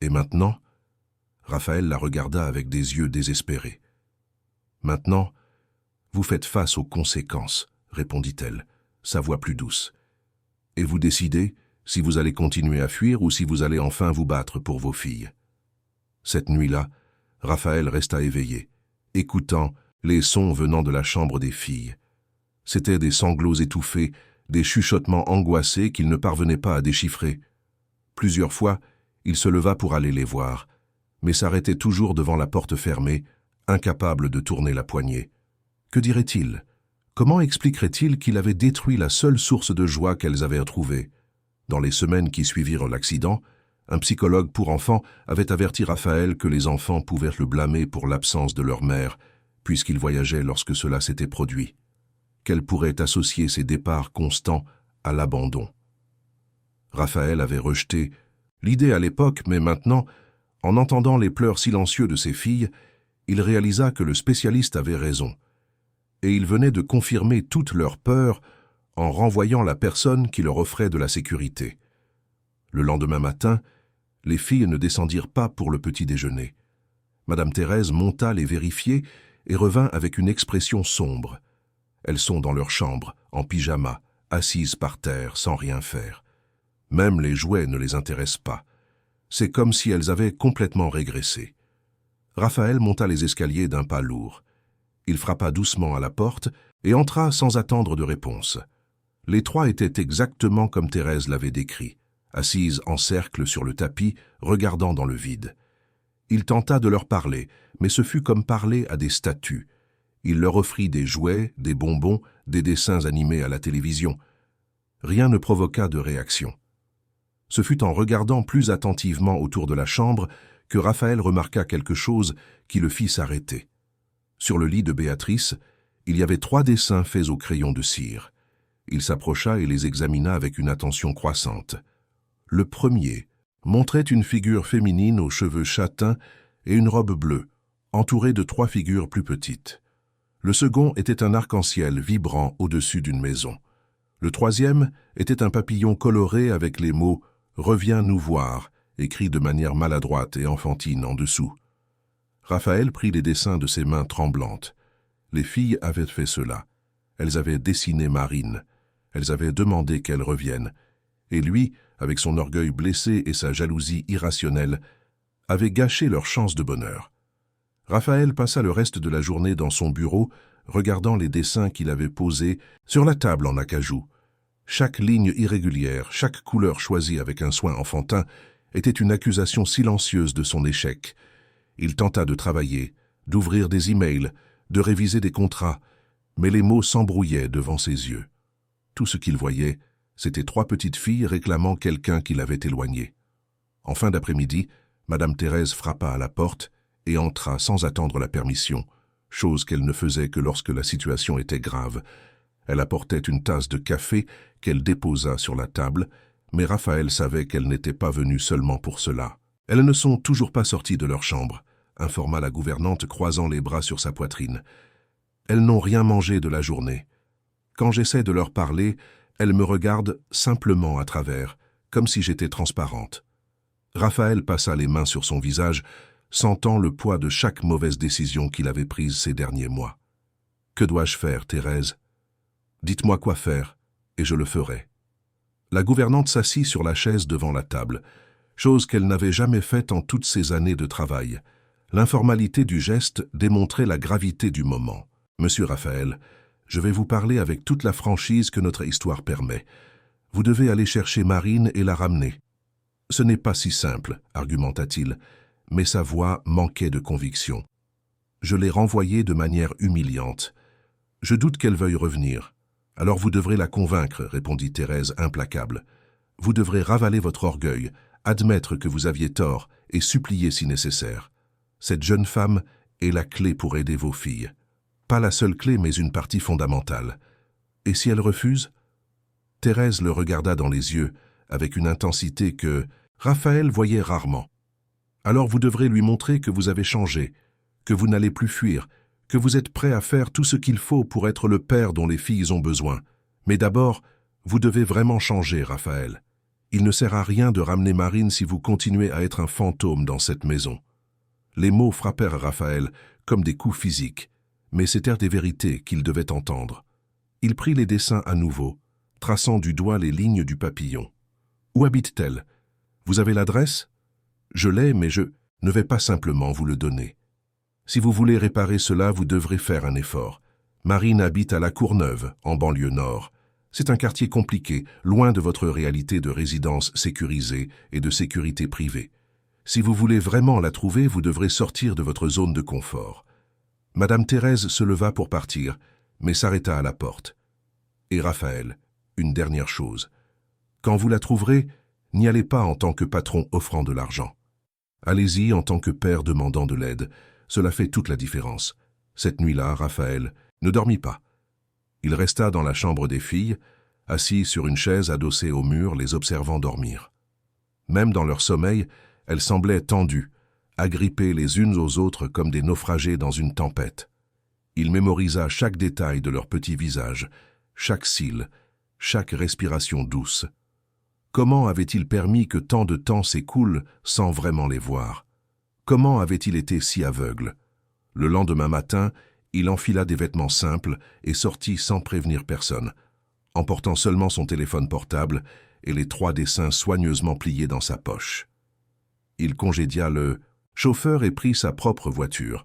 S1: Et maintenant ?» Raphaël la regarda avec des yeux désespérés. « Maintenant, vous faites face aux conséquences, » répondit-elle, sa voix plus douce. « Et vous décidez si vous allez continuer à fuir ou si vous allez enfin vous battre pour vos filles. » Cette nuit-là, Raphaël resta éveillé, écoutant les sons venant de la chambre des filles. C'étaient des sanglots étouffés, des chuchotements angoissés qu'il ne parvenait pas à déchiffrer. Plusieurs fois, il se leva pour aller les voir, mais s'arrêtait toujours devant la porte fermée, incapable de tourner la poignée. Que dirait-il? Comment expliquerait-il qu'il avait détruit la seule source de joie qu'elles avaient trouvée? Dans les semaines qui suivirent l'accident, un psychologue pour enfants avait averti Raphaël que les enfants pouvaient le blâmer pour l'absence de leur mère, puisqu'il voyageait lorsque cela s'était produit. Qu'elle pourrait associer ces départs constants à l'abandon. Raphaël avait rejeté l'idée à l'époque, mais maintenant, en entendant les pleurs silencieux de ses filles, il réalisa que le spécialiste avait raison. Et il venait de confirmer toutes leurs peurs en renvoyant la personne qui leur offrait de la sécurité. Le lendemain matin, les filles ne descendirent pas pour le petit déjeuner. Madame Thérèse monta les vérifier et revint avec une expression sombre. Elles sont dans leur chambre, en pyjama, assises par terre, sans rien faire. Même les jouets ne les intéressent pas. C'est comme si elles avaient complètement régressé. Raphaël monta les escaliers d'un pas lourd. Il frappa doucement à la porte et entra sans attendre de réponse. Les trois étaient exactement comme Thérèse l'avait décrit, assises en cercle sur le tapis, regardant dans le vide. Il tenta de leur parler, mais ce fut comme parler à des statues. Il leur offrit des jouets, des bonbons, des dessins animés à la télévision. Rien ne provoqua de réaction. Ce fut en regardant plus attentivement autour de la chambre que Raphaël remarqua quelque chose qui le fit s'arrêter. Sur le lit de Béatrice, il y avait 3 dessins faits au crayon de cire. Il s'approcha et les examina avec une attention croissante. Le premier montrait une figure féminine aux cheveux châtains et une robe bleue, entourée de 3 figures plus petites. Le second était un arc-en-ciel vibrant au-dessus d'une maison. Le troisième était un papillon coloré avec les mots « Reviens nous voir » écrits de manière maladroite et enfantine en dessous. Raphaël prit les dessins de ses mains tremblantes. Les filles avaient fait cela. Elles avaient dessiné Marine. Elles avaient demandé qu'elle revienne. Et lui, avec son orgueil blessé et sa jalousie irrationnelle, avait gâché leur chance de bonheur. Raphaël passa le reste de la journée dans son bureau, regardant les dessins qu'il avait posés sur la table en acajou. Chaque ligne irrégulière, chaque couleur choisie avec un soin enfantin, était une accusation silencieuse de son échec. Il tenta de travailler, d'ouvrir des emails, de réviser des contrats, mais les mots s'embrouillaient devant ses yeux. Tout ce qu'il voyait, c'était 3 petites filles réclamant quelqu'un qui l'avait éloigné. En fin d'après-midi, Madame Thérèse frappa à la porte et entra sans attendre la permission, chose qu'elle ne faisait que lorsque la situation était grave. Elle apportait une tasse de café qu'elle déposa sur la table, mais Raphaël savait qu'elle n'était pas venue seulement pour cela. « Elles ne sont toujours pas sorties de leur chambre », informa la gouvernante croisant les bras sur sa poitrine. « Elles n'ont rien mangé de la journée. Quand j'essaie de leur parler, elles me regardent simplement à travers, comme si j'étais transparente. » Raphaël passa les mains sur son visage, sentant le poids de chaque mauvaise décision qu'il avait prise ces derniers mois. « Que dois-je faire, Thérèse ? Dites-moi quoi faire, et je le ferai. » La gouvernante s'assit sur la chaise devant la table, chose qu'elle n'avait jamais faite en toutes ses années de travail. L'informalité du geste démontrait la gravité du moment. « Monsieur Raphaël, je vais vous parler avec toute la franchise que notre histoire permet. Vous devez aller chercher Marine et la ramener. » « Ce n'est pas si simple, argumenta-t-il, mais sa voix manquait de conviction. « Je l'ai renvoyée de manière humiliante. Je doute qu'elle veuille revenir. Alors vous devrez la convaincre, répondit Thérèse implacable. Vous devrez ravaler votre orgueil, admettre que vous aviez tort et supplier si nécessaire. Cette jeune femme est la clé pour aider vos filles. Pas la seule clé, mais une partie fondamentale. Et si elle refuse ?» Thérèse le regarda dans les yeux, avec une intensité que Raphaël voyait rarement. « Alors vous devrez lui montrer que vous avez changé, que vous n'allez plus fuir, que vous êtes prêt à faire tout ce qu'il faut pour être le père dont les filles ont besoin. Mais d'abord, vous devez vraiment changer, Raphaël. Il ne sert à rien de ramener Marine si vous continuez à être un fantôme dans cette maison. » Les mots frappèrent Raphaël comme des coups physiques, mais c'étaient des vérités qu'il devait entendre. Il prit les dessins à nouveau, traçant du doigt les lignes du papillon. « Où habite-t-elle ? Vous avez l'adresse ? Je l'ai, mais je ne vais pas simplement vous le donner. Si vous voulez réparer cela, vous devrez faire un effort. Marine habite à La Courneuve, en banlieue nord. C'est un quartier compliqué, loin de votre réalité de résidence sécurisée et de sécurité privée. Si vous voulez vraiment la trouver, vous devrez sortir de votre zone de confort. » Madame Thérèse se leva pour partir, mais s'arrêta à la porte. « Et Raphaël, une dernière chose. Quand vous la trouverez, n'y allez pas en tant que patron offrant de l'argent. Allez-y en tant que père demandant de l'aide. Cela fait toute la différence. » Cette nuit-là, Raphaël ne dormit pas. Il resta dans la chambre des filles, assis sur une chaise adossée au mur, les observant dormir. Même dans leur sommeil, elles semblaient tendues, agrippées les unes aux autres comme des naufragés dans une tempête. Il mémorisa chaque détail de leur petit visage, chaque cil, chaque respiration douce. Comment avait-il permis que tant de temps s'écoule sans vraiment les voir? Comment avait-il été si aveugle? Le lendemain matin, il enfila des vêtements simples et sortit sans prévenir personne, emportant seulement son téléphone portable et les 3 dessins soigneusement pliés dans sa poche. Il congédia le chauffeur et prit sa propre voiture,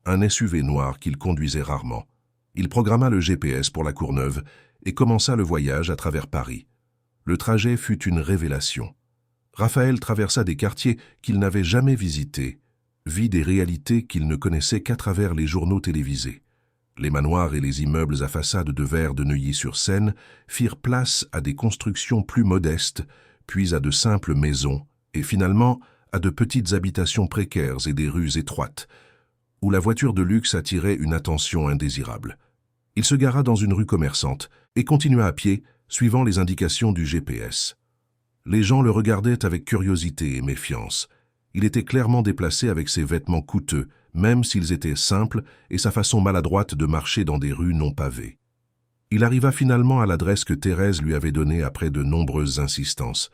S1: un SUV noir qu'il conduisait rarement. Il programma le GPS pour la Courneuve et commença le voyage à travers Paris. Le trajet fut une révélation. Raphaël traversa des quartiers qu'il n'avait jamais visités, vit des réalités qu'il ne connaissait qu'à travers les journaux télévisés. Les manoirs et les immeubles à façade de verre de Neuilly-sur-Seine firent place à des constructions plus modestes, puis à de simples maisons, et finalement à de petites habitations précaires et des rues étroites, où la voiture de luxe attirait une attention indésirable. Il se gara dans une rue commerçante et continua à pied, suivant les indications du GPS. Les gens le regardaient avec curiosité et méfiance. Il était clairement déplacé avec ses vêtements coûteux, même s'ils étaient simples, et sa façon maladroite de marcher dans des rues non pavées. Il arriva finalement à l'adresse que Thérèse lui avait donnée après de nombreuses insistances.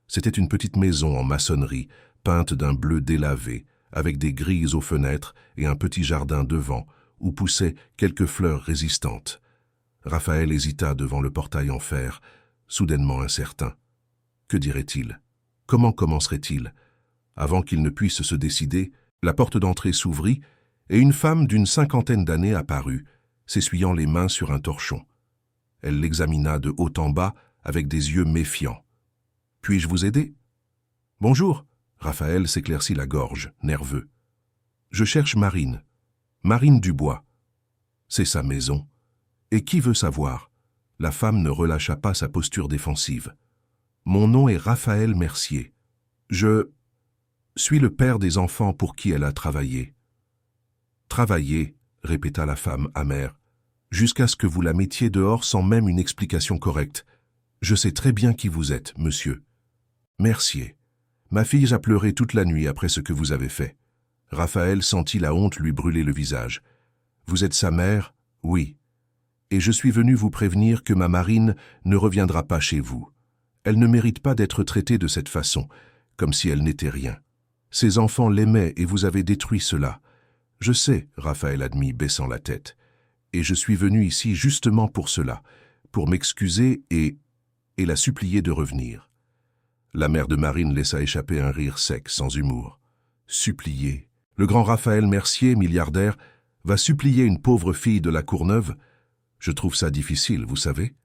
S1: C'était une petite maison en maçonnerie, peinte d'un bleu délavé, avec des grilles aux fenêtres et un petit jardin devant, où poussaient quelques fleurs résistantes. Raphaël hésita devant le portail en fer, soudainement incertain. Que dirait-il? Comment commencerait-il? Avant qu'il ne puisse se décider, la porte d'entrée s'ouvrit et une femme d'une 50aine d'années apparut, s'essuyant les mains sur un torchon. Elle l'examina de haut en bas avec des yeux méfiants. « Puis-je vous aider ?»« Bonjour !» Raphaël s'éclaircit la gorge, nerveux. « Je cherche Marine. Marine Dubois. C'est sa maison. Et qui veut savoir ?» La femme ne relâcha pas sa posture défensive. « Mon nom est Raphaël Mercier. Je suis le père des enfants pour qui elle a travaillé. »« Travaillé » répéta la femme amère, « jusqu'à ce que vous la mettiez dehors sans même une explication correcte. Je sais très bien qui vous êtes, monsieur. Mercier. Ma fille a pleuré toute la nuit après ce que vous avez fait. » Raphaël sentit la honte lui brûler le visage. « Vous êtes sa mère ? Oui. Et je suis venu vous prévenir que ma Marine ne reviendra pas chez vous. Elle ne mérite pas d'être traitée de cette façon, comme si elle n'était rien. Ses enfants l'aimaient et vous avez détruit cela. Je sais, Raphaël admit, baissant la tête. Et je suis venu ici justement pour cela, pour m'excuser et la supplier de revenir. » La mère de Marine laissa échapper un rire sec, sans humour. Supplier. Le grand Raphaël Mercier, milliardaire, va supplier une pauvre fille de la Courneuve. Je trouve ça difficile, vous savez.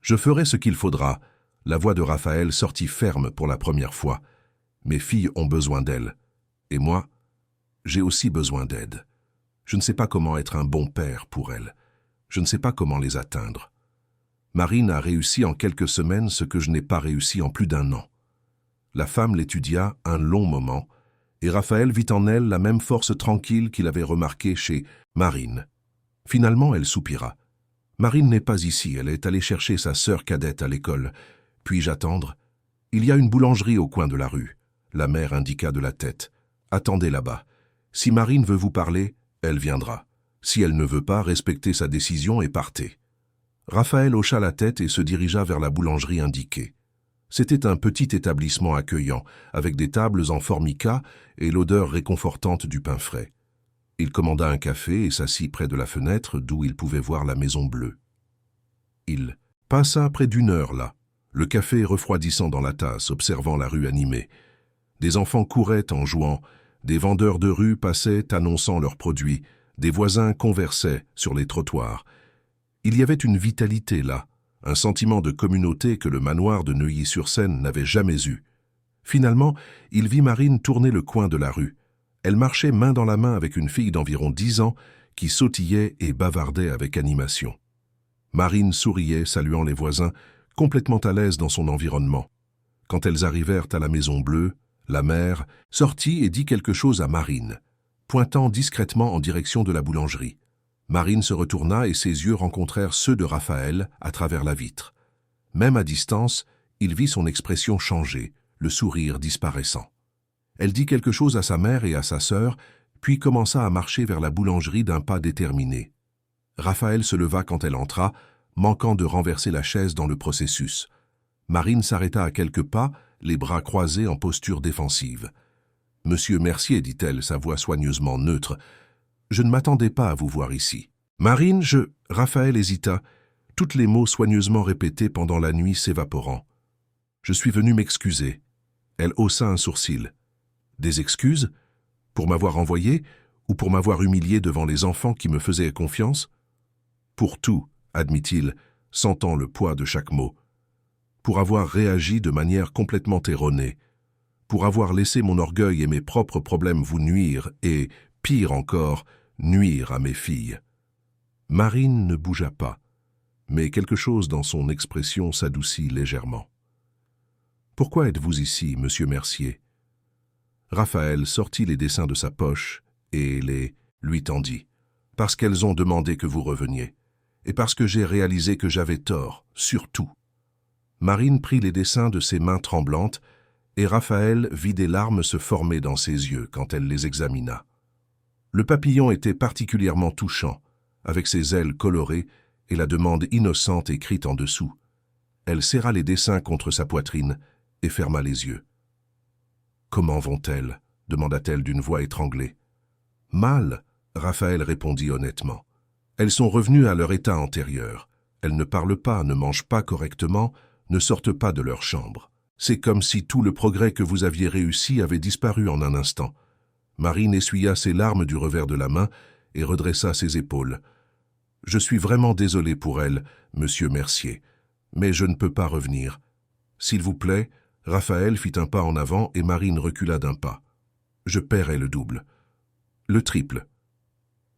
S1: Je ferai ce qu'il faudra. La voix de Raphaël sortit ferme pour la première fois. Mes filles ont besoin d'elle. Et moi, j'ai aussi besoin d'aide. Je ne sais pas comment être un bon père pour elles. Je ne sais pas comment les atteindre. Marine a réussi en quelques semaines ce que je n'ai pas réussi en plus d'1 an. La femme l'étudia un long moment, et Raphaël vit en elle la même force tranquille qu'il avait remarquée chez Marine. Finalement, elle soupira. « Marine n'est pas ici, elle est allée chercher sa sœur cadette à l'école. Puis-je attendre ? Il y a une boulangerie au coin de la rue. » La mère indiqua de la tête. « Attendez là-bas. Si Marine veut vous parler, elle viendra. Si elle ne veut pas, respectez sa décision et partez. » Raphaël hocha la tête et se dirigea vers la boulangerie indiquée. C'était un petit établissement accueillant, avec des tables en formica et l'odeur réconfortante du pain frais. Il commanda un café et s'assit près de la fenêtre d'où il pouvait voir la Maison Bleue. Il passa près d'1 heure là, le café refroidissant dans la tasse, observant la rue animée. Des enfants couraient en jouant, des vendeurs de rue passaient annonçant leurs produits, des voisins conversaient sur les trottoirs. Il y avait une vitalité là, un sentiment de communauté que le manoir de Neuilly-sur-Seine n'avait jamais eu. Finalement, il vit Marine tourner le coin de la rue. Elle marchait main dans la main avec une fille d'environ 10 ans qui sautillait et bavardait avec animation. Marine souriait, saluant les voisins, complètement à l'aise dans son environnement. Quand elles arrivèrent à la Maison Bleue, la mère sortit et dit quelque chose à Marine, pointant discrètement en direction de la boulangerie. Marine se retourna et ses yeux rencontrèrent ceux de Raphaël à travers la vitre. Même à distance, il vit son expression changer, le sourire disparaissant. Elle dit quelque chose à sa mère et à sa sœur, puis commença à marcher vers la boulangerie d'un pas déterminé. Raphaël se leva quand elle entra, manquant de renverser la chaise dans le processus. Marine s'arrêta à quelques pas, les bras croisés en posture défensive. « Monsieur Mercier, dit-elle, sa voix soigneusement neutre, je ne m'attendais pas à vous voir ici. »« Marine, je... » Raphaël hésita, tous les mots soigneusement répétés pendant la nuit s'évaporant. « Je suis venu m'excuser. » Elle haussa un sourcil. « Des excuses? Pour m'avoir envoyé ou pour m'avoir humilié devant les enfants qui me faisaient confiance? »« Pour tout, admit-il, sentant le poids de chaque mot. Pour avoir réagi de manière complètement erronée. Pour avoir laissé mon orgueil et mes propres problèmes vous nuire et, pire encore, nuire à mes filles. » Marine ne bougea pas, mais quelque chose dans son expression s'adoucit légèrement. « Pourquoi êtes-vous ici, monsieur Mercier ?» Raphaël sortit les dessins de sa poche et les lui tendit. « Parce qu'elles ont demandé que vous reveniez, et parce que j'ai réalisé que j'avais tort, surtout. » Marine prit les dessins de ses mains tremblantes, et Raphaël vit des larmes se former dans ses yeux quand elle les examina. Le papillon était particulièrement touchant, avec ses ailes colorées et la demande innocente écrite en dessous. Elle serra les dessins contre sa poitrine et ferma les yeux. « Comment vont-elles » demanda-t-elle d'une voix étranglée. « Mal, » Raphaël répondit honnêtement. « Elles sont revenues à leur état antérieur. Elles ne parlent pas, ne mangent pas correctement, ne sortent pas de leur chambre. C'est comme si tout le progrès que vous aviez réussi avait disparu en un instant. » Marine essuya ses larmes du revers de la main et redressa ses épaules. « Je suis vraiment désolé pour elle, monsieur Mercier, mais je ne peux pas revenir. S'il vous plaît, » Raphaël fit un pas en avant et Marine recula d'un pas. « Je paierai le double. Le triple.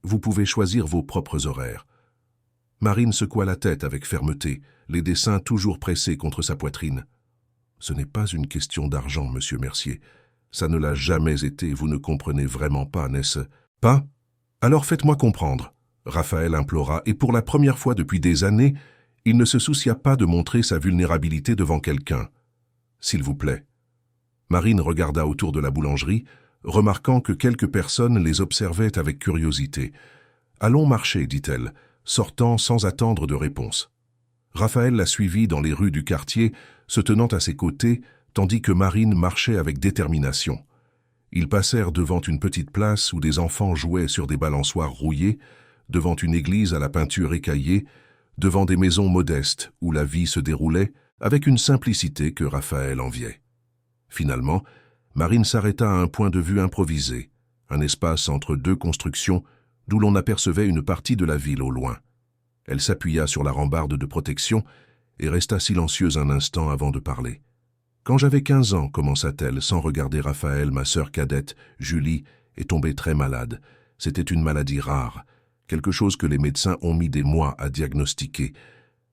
S1: Vous pouvez choisir vos propres horaires. » Marine secoua la tête avec fermeté, les dessins toujours pressés contre sa poitrine. « Ce n'est pas une question d'argent, monsieur Mercier. Ça ne l'a jamais été, vous ne comprenez vraiment pas, n'est-ce pas? Alors faites-moi comprendre. » Raphaël implora, et pour la première fois depuis des années, il ne se soucia pas de montrer sa vulnérabilité devant quelqu'un. « S'il vous plaît. » Marine regarda autour de la boulangerie, remarquant que quelques personnes les observaient avec curiosité. « Allons marcher, dit-elle, sortant sans attendre de réponse. » Raphaël la suivit dans les rues du quartier, se tenant à ses côtés, tandis que Marine marchait avec détermination. Ils passèrent devant une petite place où des enfants jouaient sur des balançoires rouillés, devant une église à la peinture écaillée, devant des maisons modestes où la vie se déroulait avec une simplicité que Raphaël enviait. Finalement, Marine s'arrêta à un point de vue improvisé, un espace entre deux constructions d'où l'on apercevait une partie de la ville au loin. Elle s'appuya sur la rambarde de protection et resta silencieuse un instant avant de parler. « Quand j'avais 15 ans, commença-t-elle, sans regarder Raphaël, ma sœur cadette, Julie, est tombée très malade. C'était une maladie rare, quelque chose que les médecins ont mis des mois à diagnostiquer.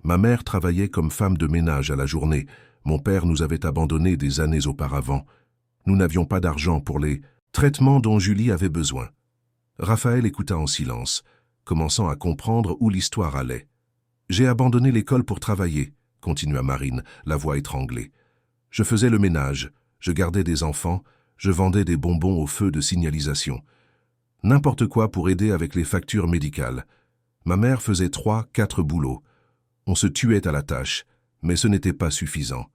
S1: Ma mère travaillait comme femme de ménage à la journée. Mon père nous avait abandonnés des années auparavant. Nous n'avions pas d'argent pour les traitements dont Julie avait besoin. » Raphaël écouta en silence, commençant à comprendre où l'histoire allait. « J'ai abandonné l'école pour travailler, » continua Marine, la voix étranglée. « Je faisais le ménage, je gardais des enfants, je vendais des bonbons au feu de signalisation. N'importe quoi pour aider avec les factures médicales. Ma mère faisait 3, 4 boulots. On se tuait à la tâche, mais ce n'était pas suffisant.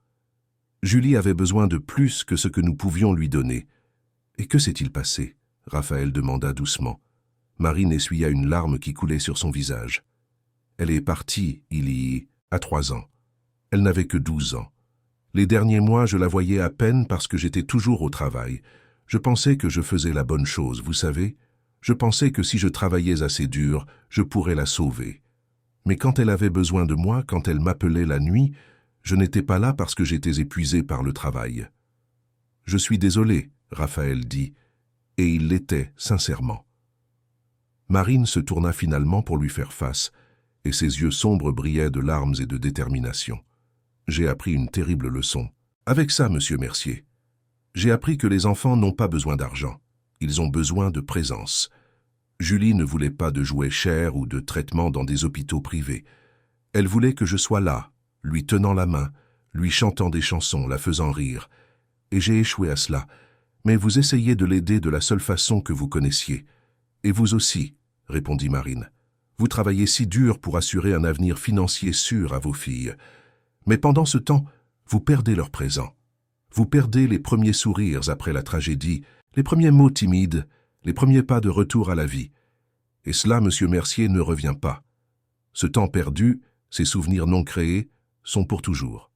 S1: Julie avait besoin de plus que ce que nous pouvions lui donner. Et que s'est-il passé ?» Raphaël demanda doucement. Marine essuya une larme qui coulait sur son visage. « Elle est partie, il y a 3 ans. Elle n'avait que 12 ans. Les derniers mois, je la voyais à peine parce que j'étais toujours au travail. Je pensais que je faisais la bonne chose, vous savez. Je pensais que si je travaillais assez dur, je pourrais la sauver. Mais quand elle avait besoin de moi, quand elle m'appelait la nuit, je n'étais pas là parce que j'étais épuisé par le travail. »« Je suis désolé, » Raphaël dit, et il l'était sincèrement. Marine se tourna finalement pour lui faire face, et ses yeux sombres brillaient de larmes et de détermination. « J'ai appris une terrible leçon. Avec ça, monsieur Mercier. J'ai appris que les enfants n'ont pas besoin d'argent. Ils ont besoin de présence. Julie ne voulait pas de jouets chers ou de traitements dans des hôpitaux privés. Elle voulait que je sois là, lui tenant la main, lui chantant des chansons, la faisant rire. Et j'ai échoué à cela. Mais vous essayez de l'aider de la seule façon que vous connaissiez. Et vous aussi, répondit Marine. Vous travaillez si dur pour assurer un avenir financier sûr à vos filles. Mais pendant ce temps, vous perdez leur présent. Vous perdez les premiers sourires après la tragédie, les premiers mots timides, les premiers pas de retour à la vie. Et cela, Monsieur Mercier, ne revient pas. Ce temps perdu, ces souvenirs non créés, sont pour toujours.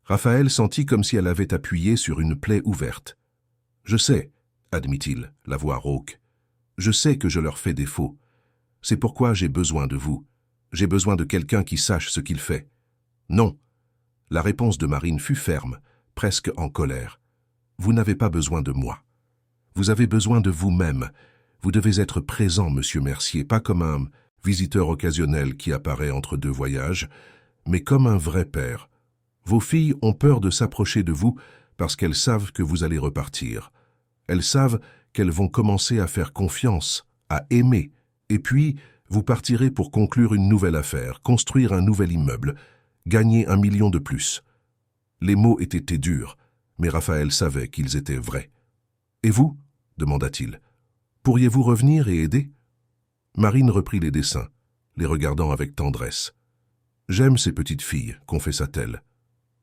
S1: Raphaël sentit comme si elle avait appuyé sur une plaie ouverte. « Je sais, » admit-il, la voix rauque. « Je sais que je leur fais défaut. C'est pourquoi j'ai besoin de vous. J'ai besoin de quelqu'un qui sache ce qu'il fait. » « Non. » La réponse de Marine fut ferme, presque en colère. « Vous n'avez pas besoin de moi. Vous avez besoin de vous-même. Vous devez être présent, Monsieur Mercier, pas comme un visiteur occasionnel qui apparaît entre deux voyages, mais comme un vrai père. Vos filles ont peur de s'approcher de vous parce qu'elles savent que vous allez repartir. Elles savent qu'elles vont commencer à faire confiance, à aimer, et puis vous partirez pour conclure une nouvelle affaire, construire un nouvel immeuble, gagner 1 million de plus. » Les mots étaient durs, mais Raphaël savait qu'ils étaient vrais. « Et vous ?» demanda-t-il. « Pourriez-vous revenir et aider ?» Marine reprit les dessins, les regardant avec tendresse. « J'aime ces petites filles, confessa-t-elle.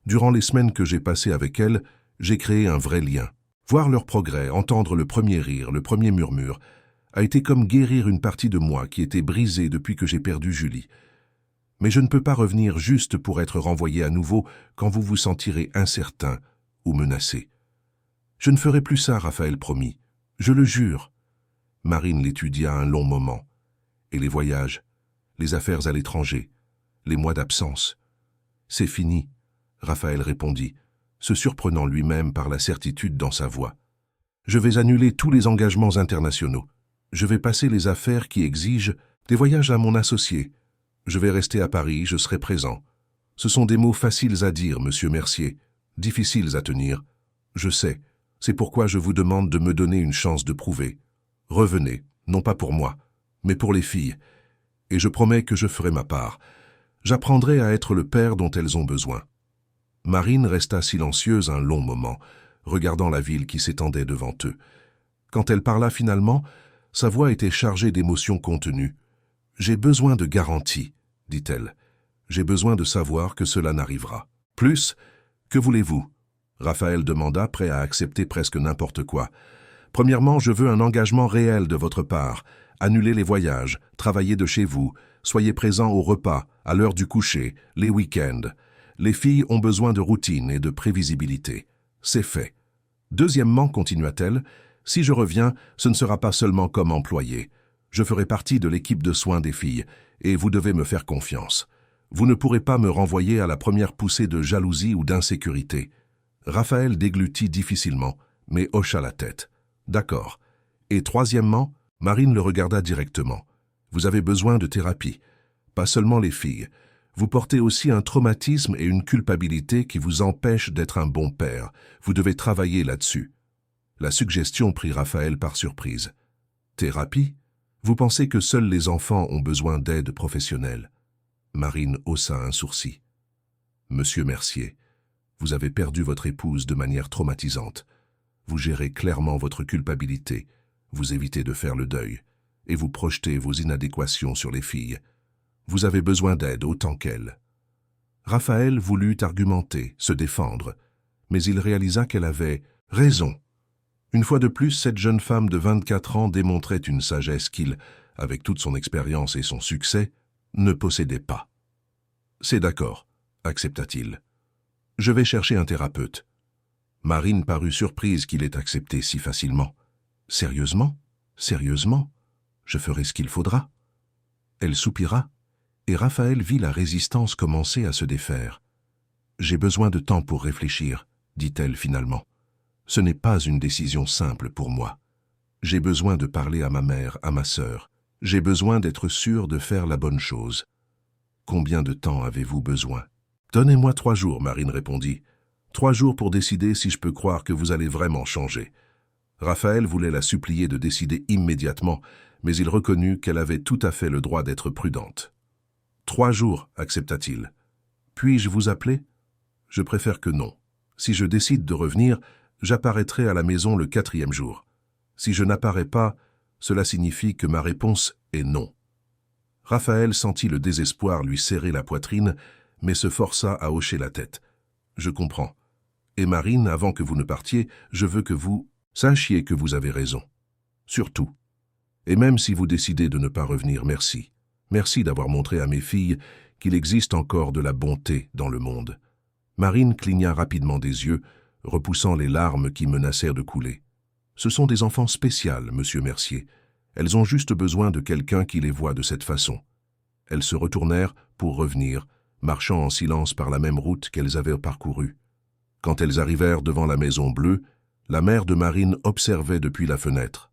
S1: Durant les semaines que j'ai passées avec elles, j'ai créé un vrai lien. Voir leur progrès, entendre le premier rire, le premier murmure, a été comme guérir une partie de moi qui était brisée depuis que j'ai perdu Julie. Mais je ne peux pas revenir juste pour être renvoyé à nouveau quand vous vous sentirez incertain ou menacé. Je ne ferai plus ça, Raphaël promit. Je le jure. » Marine l'étudia un long moment. Et les voyages, les affaires à l'étranger, les mois d'absence. « C'est fini, » Raphaël répondit, se surprenant lui-même par la certitude dans sa voix. « Je vais annuler tous les engagements internationaux. Je vais passer les affaires qui exigent des voyages à mon associé. Je vais rester à Paris, je serai présent. Ce sont des mots faciles à dire, Monsieur Mercier, difficiles à tenir. Je sais, c'est pourquoi je vous demande de me donner une chance de prouver. Revenez, non pas pour moi, mais pour les filles. Et je promets que je ferai ma part. J'apprendrai à être le père dont elles ont besoin. » Marine resta silencieuse un long moment, regardant la ville qui s'étendait devant eux. Quand elle parla finalement, sa voix était chargée d'émotions contenues. « J'ai besoin de garanties, » dit-elle. « J'ai besoin de savoir que cela n'arrivera. »« Plus, que voulez-vous » Raphaël demanda, prêt à accepter presque n'importe quoi. « Premièrement, je veux un engagement réel de votre part. Annulez les voyages, travaillez de chez vous, soyez présents au repas, à l'heure du coucher, les week-ends. Les filles ont besoin de routine et de prévisibilité. C'est fait. Deuxièmement, continua-t-elle, si je reviens, ce ne sera pas seulement comme employé. Je ferai partie de l'équipe de soins des filles, et vous devez me faire confiance. Vous ne pourrez pas me renvoyer à la première poussée de jalousie ou d'insécurité. » Raphaël déglutit difficilement, mais hocha la tête. « D'accord. Et troisièmement, » Marine le regarda directement. « Vous avez besoin de thérapie. Pas seulement les filles. Vous portez aussi un traumatisme et une culpabilité qui vous empêchent d'être un bon père. Vous devez travailler là-dessus. » La suggestion prit Raphaël par surprise. « Thérapie ? Vous pensez que seuls les enfants ont besoin d'aide professionnelle ?» Marine haussa un sourcil. « Monsieur Mercier, vous avez perdu votre épouse de manière traumatisante. Vous gérez clairement votre culpabilité, vous évitez de faire le deuil, et vous projetez vos inadéquations sur les filles. Vous avez besoin d'aide autant qu'elles. » Raphaël voulut argumenter, se défendre, mais il réalisa qu'elle avait raison. Une fois de plus, cette jeune femme de 24 ans démontrait une sagesse qu'il, avec toute son expérience et son succès, ne possédait pas. « C'est d'accord, » accepta-t-il. « Je vais chercher un thérapeute. » Marine parut surprise qu'il ait accepté si facilement. « Sérieusement ? Sérieusement ? Je ferai ce qu'il faudra. » Elle soupira, et Raphaël vit la résistance commencer à se défaire. « J'ai besoin de temps pour réfléchir, » dit-elle finalement. « Ce n'est pas une décision simple pour moi. J'ai besoin de parler à ma mère, à ma sœur. J'ai besoin d'être sûr de faire la bonne chose. Combien de temps avez-vous besoin ?»« Donnez-moi 3 jours, » Marine répondit. « 3 jours pour décider si je peux croire que vous allez vraiment changer. » Raphaël voulait la supplier de décider immédiatement, mais il reconnut qu'elle avait tout à fait le droit d'être prudente. « 3 jours, » accepta-t-il. « Puis-je vous appeler ? » « Je préfère que non. Si je décide de revenir, j'apparaîtrai à la maison le 4e jour. Si je n'apparais pas, cela signifie que ma réponse est non. » Raphaël sentit le désespoir lui serrer la poitrine, mais se força à hocher la tête. « Je comprends. Et Marine, avant que vous ne partiez, je veux que vous sachiez que vous avez raison. Surtout. Et même si vous décidez de ne pas revenir, merci. Merci d'avoir montré à mes filles qu'il existe encore de la bonté dans le monde. » Marine cligna rapidement des yeux, repoussant les larmes qui menacèrent de couler. « Ce sont des enfants spéciales, monsieur Mercier. Elles ont juste besoin de quelqu'un qui les voit de cette façon. » Elles se retournèrent pour revenir, marchant en silence par la même route qu'elles avaient parcourue. Quand elles arrivèrent devant la Maison Bleue, la mère de Marine observait depuis la fenêtre.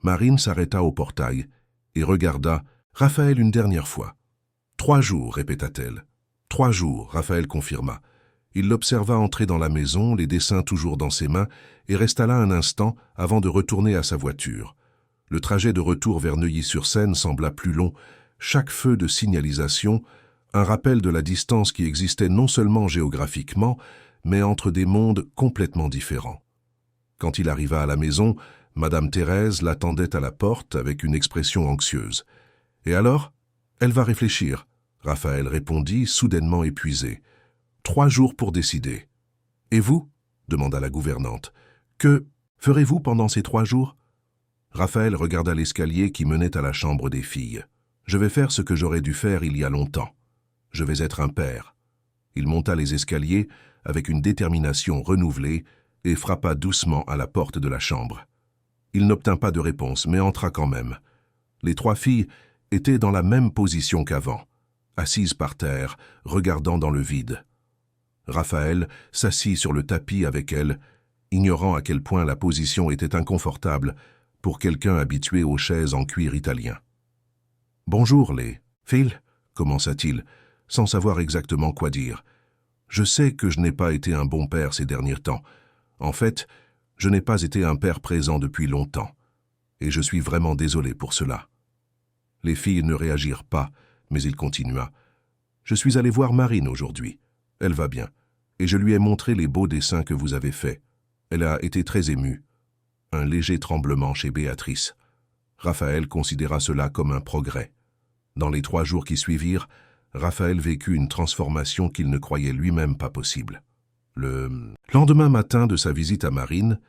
S1: Marine s'arrêta au portail et regarda Raphaël une dernière fois. « 3 jours, répéta-t-elle. « 3 jours, Raphaël confirma. Il l'observa entrer dans la maison, les dessins toujours dans ses mains, et resta là un instant avant de retourner à sa voiture. Le trajet de retour vers Neuilly-sur-Seine sembla plus long, chaque feu de signalisation, un rappel de la distance qui existait non seulement géographiquement, mais entre des mondes complètement différents. Quand il arriva à la maison, Madame Thérèse l'attendait à la porte avec une expression anxieuse. « Et alors ? Elle va réfléchir, » Raphaël répondit, soudainement épuisé. « 3 jours pour décider. »« Et vous ?» demanda la gouvernante. « Que ferez-vous pendant ces 3 jours ?» Raphaël regarda l'escalier qui menait à la chambre des filles. « Je vais faire ce que j'aurais dû faire il y a longtemps. Je vais être un père. » Il monta les escaliers avec une détermination renouvelée et frappa doucement à la porte de la chambre. Il n'obtint pas de réponse, mais entra quand même. Les 3 filles étaient dans la même position qu'avant, assises par terre, regardant dans le vide. Raphaël s'assit sur le tapis avec elles, ignorant à quel point la position était inconfortable pour quelqu'un habitué aux chaises en cuir italien. « Bonjour, les filles, » commença-t-il, sans savoir exactement quoi dire. « Je sais que je n'ai pas été un bon père ces derniers temps. En fait, je n'ai pas été un père présent depuis longtemps. Et je suis vraiment désolé pour cela. » Les filles ne réagirent pas, mais il continua. « Je suis allé voir Marine aujourd'hui. Elle va bien. Et je lui ai montré les beaux dessins que vous avez faits. Elle a été très émue. » Un léger tremblement chez Béatrice. Raphaël considéra cela comme un progrès. Dans les 3 jours qui suivirent, Raphaël vécut une transformation qu'il ne croyait lui-même pas possible. Le lendemain matin de sa visite à Marine,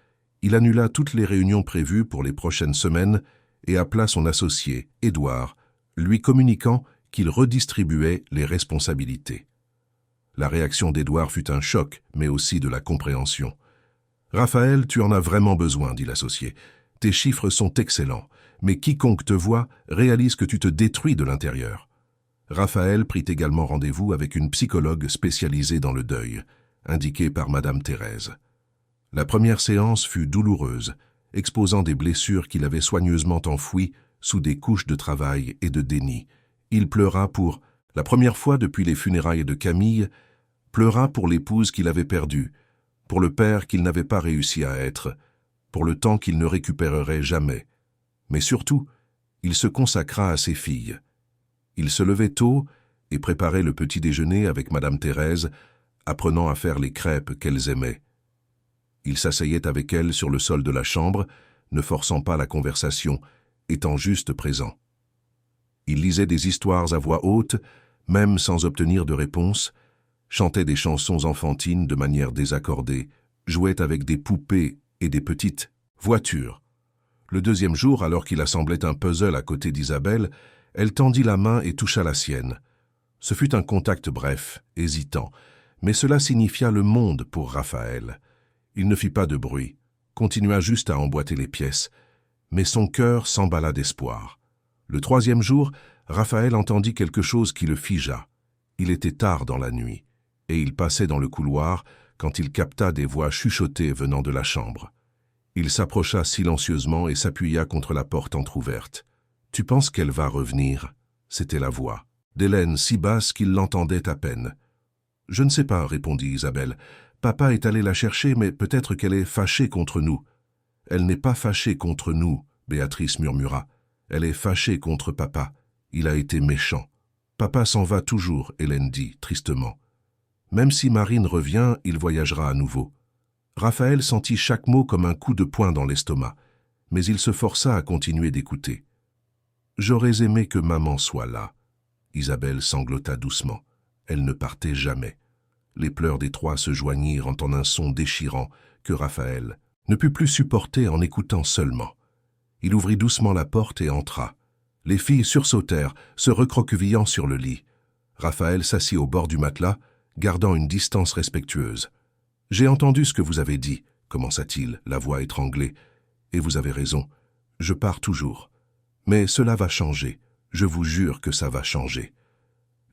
S1: il annula toutes les réunions prévues pour les prochaines semaines et appela son associé, Édouard, lui communiquant qu'il redistribuait les responsabilités. La réaction d'Édouard fut un choc, mais aussi de la compréhension. « Raphaël, tu en as vraiment besoin, » dit l'associé. « Tes chiffres sont excellents, mais quiconque te voit réalise que tu te détruis de l'intérieur. » Raphaël prit également rendez-vous avec une psychologue spécialisée dans le deuil, indiquée par Madame Thérèse. La première séance fut douloureuse, exposant des blessures qu'il avait soigneusement enfouies sous des couches de travail et de déni. Il pleura pour la première fois depuis les funérailles de Camille, pleura pour l'épouse qu'il avait perdue, pour le père qu'il n'avait pas réussi à être, pour le temps qu'il ne récupérerait jamais. Mais surtout, il se consacra à ses filles. Il se levait tôt et préparait le petit déjeuner avec Madame Thérèse, apprenant à faire les crêpes qu'elles aimaient. Il s'asseyait avec elles sur le sol de la chambre, ne forçant pas la conversation, étant juste présent. Il lisait des histoires à voix haute, même sans obtenir de réponse, chantait des chansons enfantines de manière désaccordée, jouait avec des poupées et des petites voitures. Le 2e jour, alors qu'il assemblait un puzzle à côté d'Isabelle, elle tendit la main et toucha la sienne. Ce fut un contact bref, hésitant, mais cela signifia le monde pour Raphaël. Il ne fit pas de bruit, continua juste à emboîter les pièces, mais son cœur s'emballa d'espoir. Le 3e jour, Raphaël entendit quelque chose qui le figea. Il était tard dans la nuit, et il passait dans le couloir quand il capta des voix chuchotées venant de la chambre. Il s'approcha silencieusement et s'appuya contre la porte entr'ouverte. « Tu penses qu'elle va revenir ?» C'était la voix d'Hélène, si basse qu'il l'entendait à peine. « Je ne sais pas, » répondit Isabelle. « Papa est allé la chercher, mais peut-être qu'elle est fâchée contre nous. »« Elle n'est pas fâchée contre nous, » Béatrice murmura. « Elle est fâchée contre papa. Il a été méchant. »« Papa s'en va toujours, » Hélène dit, tristement. « Même si Marine revient, il voyagera à nouveau. » Raphaël sentit chaque mot comme un coup de poing dans l'estomac, mais il se força à continuer d'écouter. « J'aurais aimé que maman soit là. Isabelle sanglota doucement. Elle ne partait jamais. Les pleurs des trois se joignirent en un son déchirant que Raphaël ne put plus supporter en écoutant seulement. Il ouvrit doucement la porte et entra. Les filles sursautèrent, se recroquevillant sur le lit. Raphaël s'assit au bord du matelas, gardant une distance respectueuse. « J'ai entendu ce que vous avez dit, » commença-t-il, la voix étranglée. « Et vous avez raison, je pars toujours. Mais cela va changer, je vous jure que ça va changer. »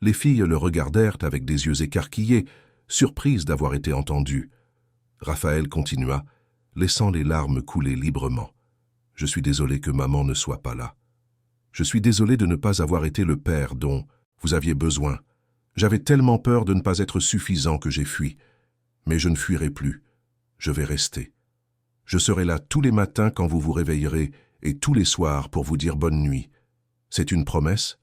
S1: Les filles le regardèrent avec des yeux écarquillés, surprises d'avoir été entendues. Raphaël continua, laissant les larmes couler librement. « Je suis désolé que maman ne soit pas là. Je suis désolé de ne pas avoir été le père dont vous aviez besoin. J'avais tellement peur de ne pas être suffisant que j'ai fui. Mais je ne fuirai plus. Je vais rester. Je serai là tous les matins quand vous vous réveillerez et tous les soirs pour vous dire bonne nuit. C'est une promesse ?»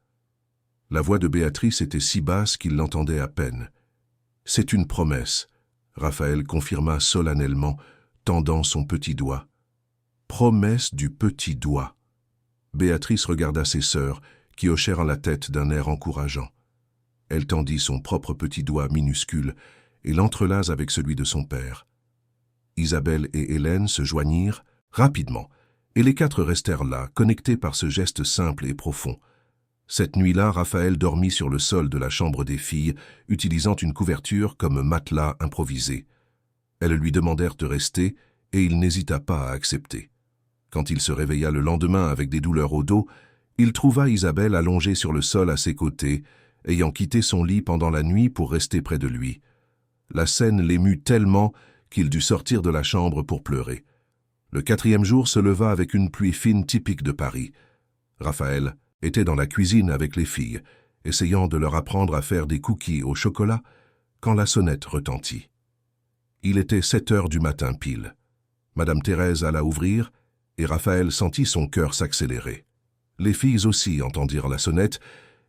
S1: La voix de Béatrice était si basse qu'il l'entendait à peine. « C'est une promesse », Raphaël confirma solennellement, tendant son petit doigt. « Promesse du petit doigt. » Béatrice regarda ses sœurs, qui hochèrent la tête d'un air encourageant. Elle tendit son propre petit doigt minuscule et l'entrelase avec celui de son père. Isabelle et Hélène se joignirent rapidement, et les quatre restèrent là, connectés par ce geste simple et profond. Cette nuit-là, Raphaël dormit sur le sol de la chambre des filles, utilisant une couverture comme matelas improvisé. Elles lui demandèrent de rester, et il n'hésita pas à accepter. Quand il se réveilla le lendemain avec des douleurs au dos, il trouva Isabelle allongée sur le sol à ses côtés, ayant quitté son lit pendant la nuit pour rester près de lui. La scène l'émut tellement qu'il dut sortir de la chambre pour pleurer. Le 4e jour se leva avec une pluie fine typique de Paris. Raphaël était dans la cuisine avec les filles, essayant de leur apprendre à faire des cookies au chocolat, quand la sonnette retentit. Il était 7 heures du matin pile. Madame Thérèse alla ouvrir, et Raphaël sentit son cœur s'accélérer. Les filles aussi entendirent la sonnette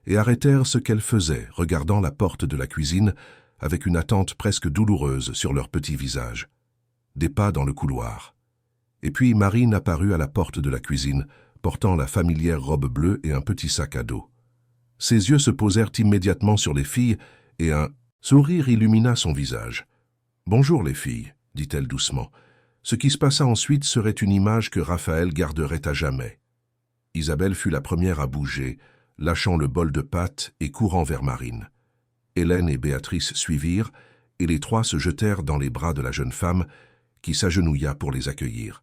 S1: et arrêtèrent ce qu'elles faisaient, regardant la porte de la cuisine, avec une attente presque douloureuse sur leurs petits visages. Des pas dans le couloir. Et puis Marine apparut à la porte de la cuisine, portant la familière robe bleue et un petit sac à dos. Ses yeux se posèrent immédiatement sur les filles, et un sourire illumina son visage. « Bonjour les filles », dit-elle doucement. Ce qui se passa ensuite serait une image que Raphaël garderait à jamais. Isabelle fut la première à bouger, lâchant le bol de pâtes et courant vers Marine. Hélène et Béatrice suivirent, et les trois se jetèrent dans les bras de la jeune femme, qui s'agenouilla pour les accueillir.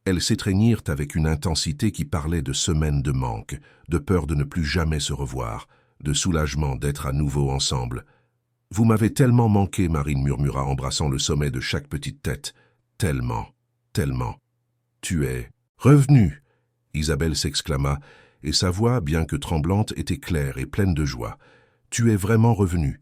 S1: Elles s'étreignirent avec une intensité qui parlait de semaines de manque, de peur de ne plus jamais se revoir, de soulagement d'être à nouveau ensemble. « Vous m'avez tellement manqué, » Marine murmura, embrassant le sommet de chaque petite tête. « Tellement, tellement. Tu es revenu !» Isabelle s'exclama, et sa voix, bien que tremblante, était claire et pleine de joie. « Tu es vraiment revenu !»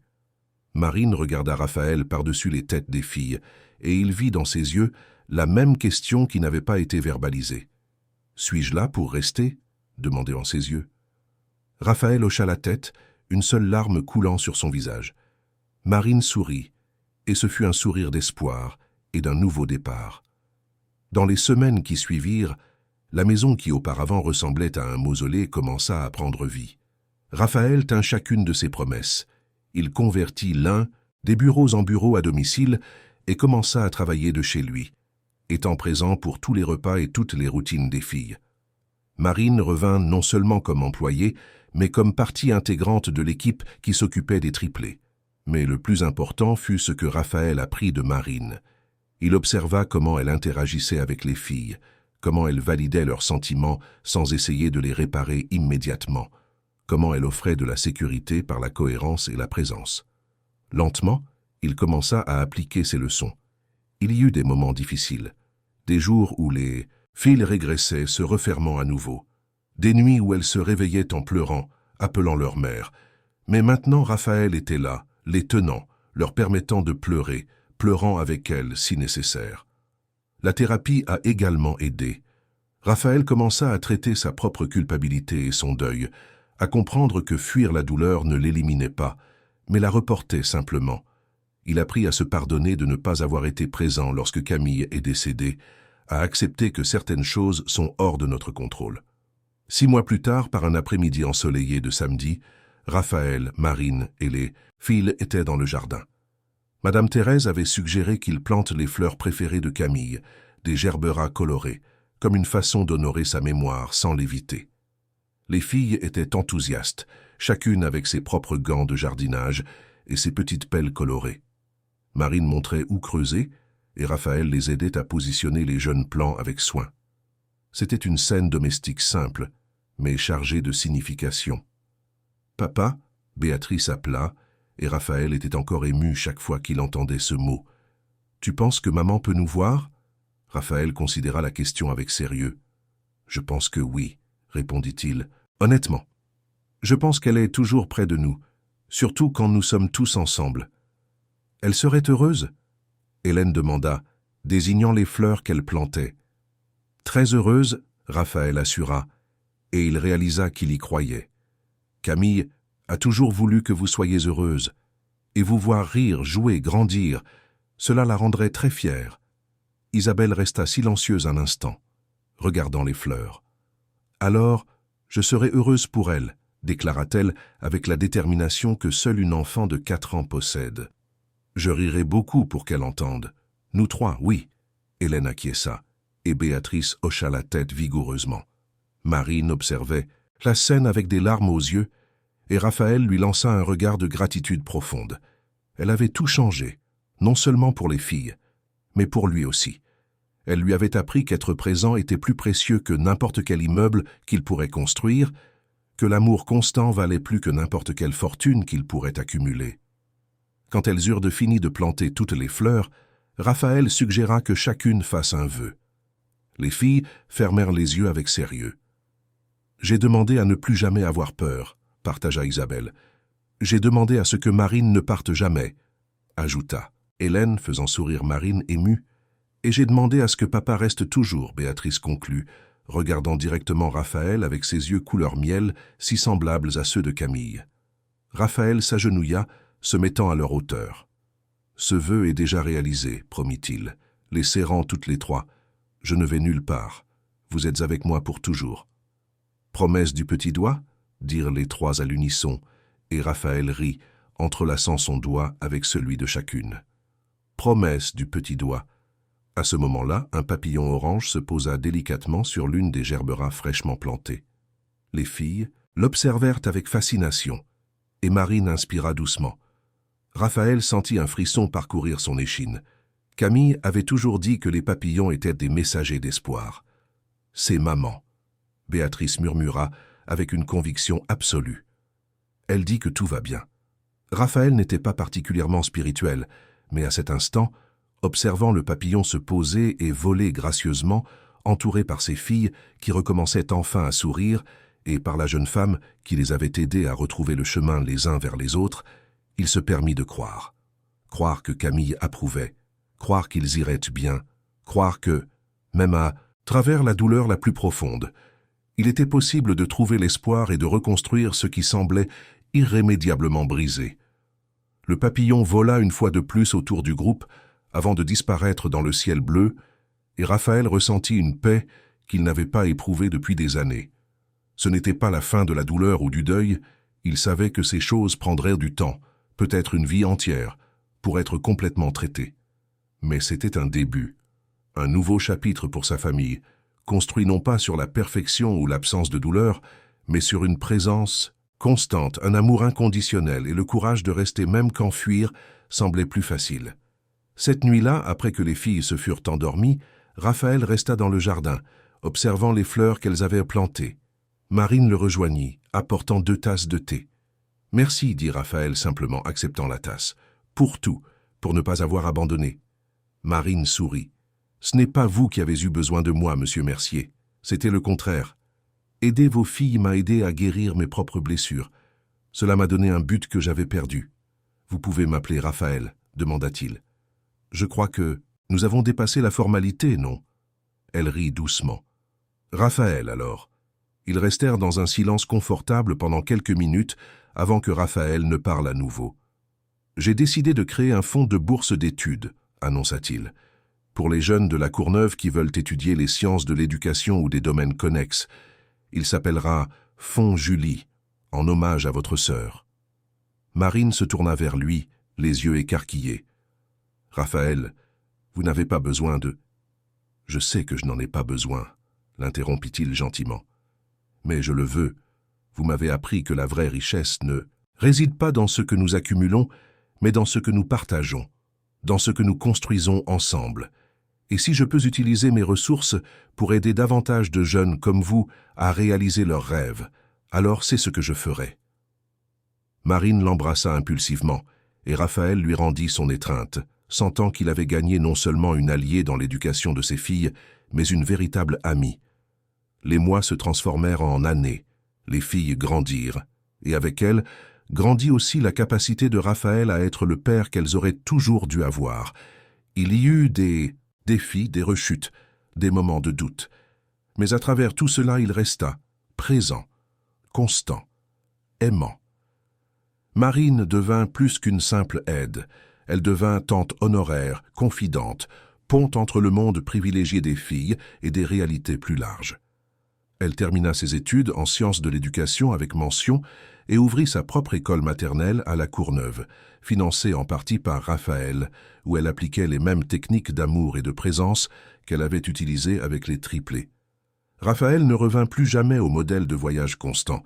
S1: Marine regarda Raphaël par-dessus les têtes des filles, et il vit dans ses yeux la même question qui n'avait pas été verbalisée. « Suis-je là pour rester ?» demandait en ses yeux. Raphaël hocha la tête, une seule larme coulant sur son visage. Marine sourit, et ce fut un sourire d'espoir et d'un nouveau départ. Dans les semaines qui suivirent, la maison qui auparavant ressemblait à un mausolée commença à prendre vie. Raphaël tint chacune de ses promesses. Il convertit l'un des bureaux en bureaux à domicile et commença à travailler de chez lui, étant présent pour tous les repas et toutes les routines des filles. Marine revint non seulement comme employée, mais comme partie intégrante de l'équipe qui s'occupait des triplés. Mais le plus important fut ce que Raphaël apprit de Marine. Il observa comment elle interagissait avec les filles, comment elle validait leurs sentiments sans essayer de les réparer immédiatement, comment elle offrait de la sécurité par la cohérence et la présence. Lentement, il commença à appliquer ses leçons. Il y eut des moments difficiles, des jours où les fils régressaient, se refermant à nouveau, des nuits où elles se réveillaient en pleurant, appelant leur mère. Mais maintenant Raphaël était là, les tenant, leur permettant de pleurer, pleurant avec elles si nécessaire. La thérapie a également aidé. Raphaël commença à traiter sa propre culpabilité et son deuil, à comprendre que fuir la douleur ne l'éliminait pas, mais la reportait simplement. Il apprit à se pardonner de ne pas avoir été présent lorsque Camille est décédée, à accepter que certaines choses sont hors de notre contrôle. 6 mois plus tard, par un après-midi ensoleillé de samedi, Raphaël, Marine et les filles étaient dans le jardin. Madame Thérèse avait suggéré qu'ils plantent les fleurs préférées de Camille, des gerberas colorés, comme une façon d'honorer sa mémoire sans l'éviter. Les filles étaient enthousiastes, chacune avec ses propres gants de jardinage et ses petites pelles colorées. Marine montrait où creuser, et Raphaël les aidait à positionner les jeunes plants avec soin. C'était une scène domestique simple, mais chargée de signification. « Papa » Béatrice appela, et Raphaël était encore ému chaque fois qu'il entendait ce mot. « Tu penses que maman peut nous voir » Raphaël considéra la question avec sérieux. « Je pense que oui » répondit-il, honnêtement. « Je pense qu'elle est toujours près de nous, surtout quand nous sommes tous ensemble. »« Elle serait heureuse » Hélène demanda, désignant les fleurs qu'elle plantait. « Très heureuse » Raphaël assura, et il réalisa qu'il y croyait. « Camille a toujours voulu que vous soyez heureuse, et vous voir rire, jouer, grandir, cela la rendrait très fière. » Isabelle resta silencieuse un instant, regardant les fleurs. « Alors, je serai heureuse pour elle, » déclara-t-elle avec la détermination que seule une enfant de 4 ans possède. « Je rirai beaucoup pour qu'elle entende. Nous trois, oui. » Hélène acquiesça, et Béatrice hocha la tête vigoureusement. Marine observait la scène avec des larmes aux yeux, et Raphaël lui lança un regard de gratitude profonde. Elle avait tout changé, non seulement pour les filles, mais pour lui aussi. Elle lui avait appris qu'être présent était plus précieux que n'importe quel immeuble qu'il pourrait construire, que l'amour constant valait plus que n'importe quelle fortune qu'il pourrait accumuler. Quand elles eurent fini de planter toutes les fleurs, Raphaël suggéra que chacune fasse un vœu. Les filles fermèrent les yeux avec sérieux. « J'ai demandé à ne plus jamais avoir peur », partagea Isabelle. « J'ai demandé à ce que Marine ne parte jamais », ajouta Hélène, faisant sourire Marine émue. « Et j'ai demandé à ce que papa reste toujours », Béatrice conclut, regardant directement Raphaël avec ses yeux couleur miel, si semblables à ceux de Camille. Raphaël s'agenouilla, se mettant à leur hauteur. « Ce vœu est déjà réalisé, promit-il, les serrant toutes les trois. Je ne vais nulle part. Vous êtes avec moi pour toujours. »« Promesse du petit doigt » dirent les trois à l'unisson, et Raphaël rit, entrelaçant son doigt avec celui de chacune. « Promesse du petit doigt » À ce moment-là, un papillon orange se posa délicatement sur l'une des gerberas fraîchement plantées. Les filles l'observèrent avec fascination, et Marine inspira doucement. Raphaël sentit un frisson parcourir son échine. Camille avait toujours dit que les papillons étaient des messagers d'espoir. « C'est maman », Béatrice murmura avec une conviction absolue. Elle dit que tout va bien. Raphaël n'était pas particulièrement spirituel, mais à cet instant, observant le papillon se poser et voler gracieusement, entouré par ses filles qui recommençaient enfin à sourire, et par la jeune femme qui les avait aidés à retrouver le chemin les uns vers les autres, il se permit de croire. Croire que Camille approuvait, croire qu'ils iraient bien, croire que, même à travers la douleur la plus profonde, il était possible de trouver l'espoir et de reconstruire ce qui semblait irrémédiablement brisé. Le papillon vola une fois de plus autour du groupe, avant de disparaître dans le ciel bleu, et Raphaël ressentit une paix qu'il n'avait pas éprouvée depuis des années. Ce n'était pas la fin de la douleur ou du deuil, il savait que ces choses prendraient du temps, peut-être une vie entière, pour être complètement traitées. Mais c'était un début, un nouveau chapitre pour sa famille, construit non pas sur la perfection ou l'absence de douleur, mais sur une présence constante, un amour inconditionnel et le courage de rester même quand fuir semblait plus facile. Cette nuit-là, après que les filles se furent endormies, Raphaël resta dans le jardin, observant les fleurs qu'elles avaient plantées. Marine le rejoignit, apportant 2 tasses de thé. « Merci » dit Raphaël simplement, acceptant la tasse. « Pour tout, pour ne pas avoir abandonné. » Marine sourit. « Ce n'est pas vous qui avez eu besoin de moi, monsieur Mercier. C'était le contraire. Aider vos filles m'a aidé à guérir mes propres blessures. Cela m'a donné un but que j'avais perdu. Vous pouvez m'appeler Raphaël, demanda-t-il. Je crois que nous avons dépassé la formalité, non ? Elle rit doucement. Raphaël, alors. Ils restèrent dans un silence confortable pendant quelques minutes avant que Raphaël ne parle à nouveau. J'ai décidé de créer un fonds de bourse d'études, annonça-t-il, pour les jeunes de la Courneuve qui veulent étudier les sciences de l'éducation ou des domaines connexes. Il s'appellera Fonds Julie, en hommage à votre sœur. » Marine se tourna vers lui, les yeux écarquillés. « Raphaël, vous n'avez pas besoin de... » « Je sais que je n'en ai pas besoin, » l'interrompit-il gentiment. « Mais je le veux. Vous m'avez appris que la vraie richesse ne réside pas dans ce que nous accumulons, mais dans ce que nous partageons, dans ce que nous construisons ensemble. Et si je peux utiliser mes ressources pour aider davantage de jeunes comme vous à réaliser leurs rêves, alors c'est ce que je ferai. » Marine l'embrassa impulsivement, et Raphaël lui rendit son étreinte, sentant qu'il avait gagné non seulement une alliée dans l'éducation de ses filles, mais une véritable amie. Les mois se transformèrent en années, les filles grandirent, et avec elles, grandit aussi la capacité de Raphaël à être le père qu'elles auraient toujours dû avoir. Il y eut des défis, des rechutes, des moments de doute. Mais à travers tout cela, il resta présent, constant, aimant. Marine devint plus qu'une simple aide. Elle devint tante honoraire, confidente, pont entre le monde privilégié des filles et des réalités plus larges. Elle termina ses études en sciences de l'éducation avec mention et ouvrit sa propre école maternelle à La Courneuve, financée en partie par Raphaël, où elle appliquait les mêmes techniques d'amour et de présence qu'elle avait utilisées avec les triplés. Raphaël ne revint plus jamais au modèle de voyage constant.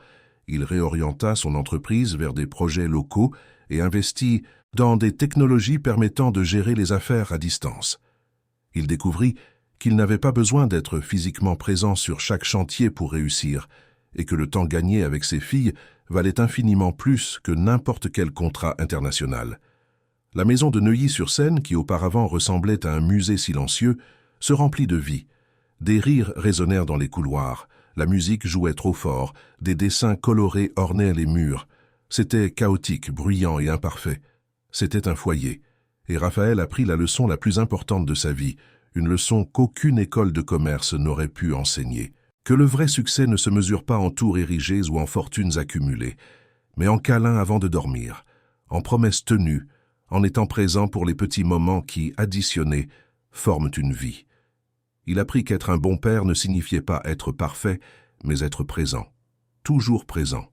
S1: Il réorienta son entreprise vers des projets locaux et investit dans des technologies permettant de gérer les affaires à distance. Il découvrit qu'il n'avait pas besoin d'être physiquement présent sur chaque chantier pour réussir, et que le temps gagné avec ses filles valait infiniment plus que n'importe quel contrat international. La maison de Neuilly-sur-Seine, qui auparavant ressemblait à un musée silencieux, se remplit de vie. Des rires résonnèrent dans les couloirs, la musique jouait trop fort, des dessins colorés ornaient les murs. C'était chaotique, bruyant et imparfait. C'était un foyer, et Raphaël apprit la leçon la plus importante de sa vie, une leçon qu'aucune école de commerce n'aurait pu enseigner. Que le vrai succès ne se mesure pas en tours érigées ou en fortunes accumulées, mais en câlins avant de dormir, en promesses tenues, en étant présent pour les petits moments qui, additionnés, forment une vie. Il apprit qu'être un bon père ne signifiait pas être parfait, mais être présent, toujours présent.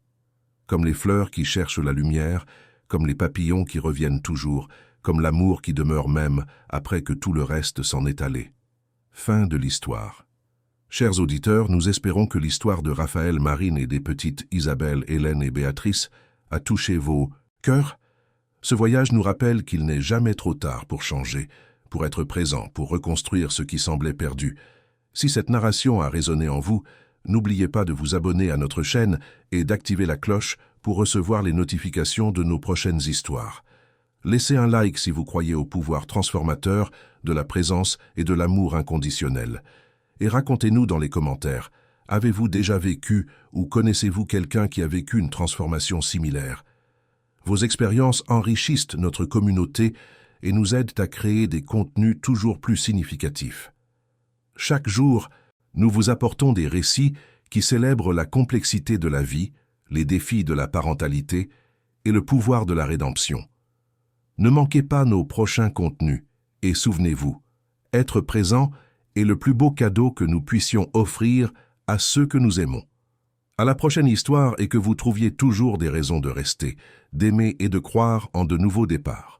S1: Comme les fleurs qui cherchent la lumière, comme les papillons qui reviennent toujours, comme l'amour qui demeure même après que tout le reste s'en est allé. Fin de l'histoire. Chers auditeurs, nous espérons que l'histoire de Raphaël, Marine et des petites Isabelle, Hélène et Béatrice a touché vos cœurs. Ce voyage nous rappelle qu'il n'est jamais trop tard pour changer, pour être présent, pour reconstruire ce qui semblait perdu. Si cette narration a résonné en vous, n'oubliez pas de vous abonner à notre chaîne et d'activer la cloche pour recevoir les notifications de nos prochaines histoires. Laissez un like si vous croyez au pouvoir transformateur de la présence et de l'amour inconditionnel. Et racontez-nous dans les commentaires, avez-vous déjà vécu ou connaissez-vous quelqu'un qui a vécu une transformation similaire? Vos expériences enrichissent notre communauté et nous aident à créer des contenus toujours plus significatifs. Chaque jour, nous vous apportons des récits qui célèbrent la complexité de la vie, les défis de la parentalité et le pouvoir de la rédemption. Ne manquez pas nos prochains contenus et souvenez-vous, être présent est le plus beau cadeau que nous puissions offrir à ceux que nous aimons. À la prochaine histoire et que vous trouviez toujours des raisons de rester, d'aimer et de croire en de nouveaux départs.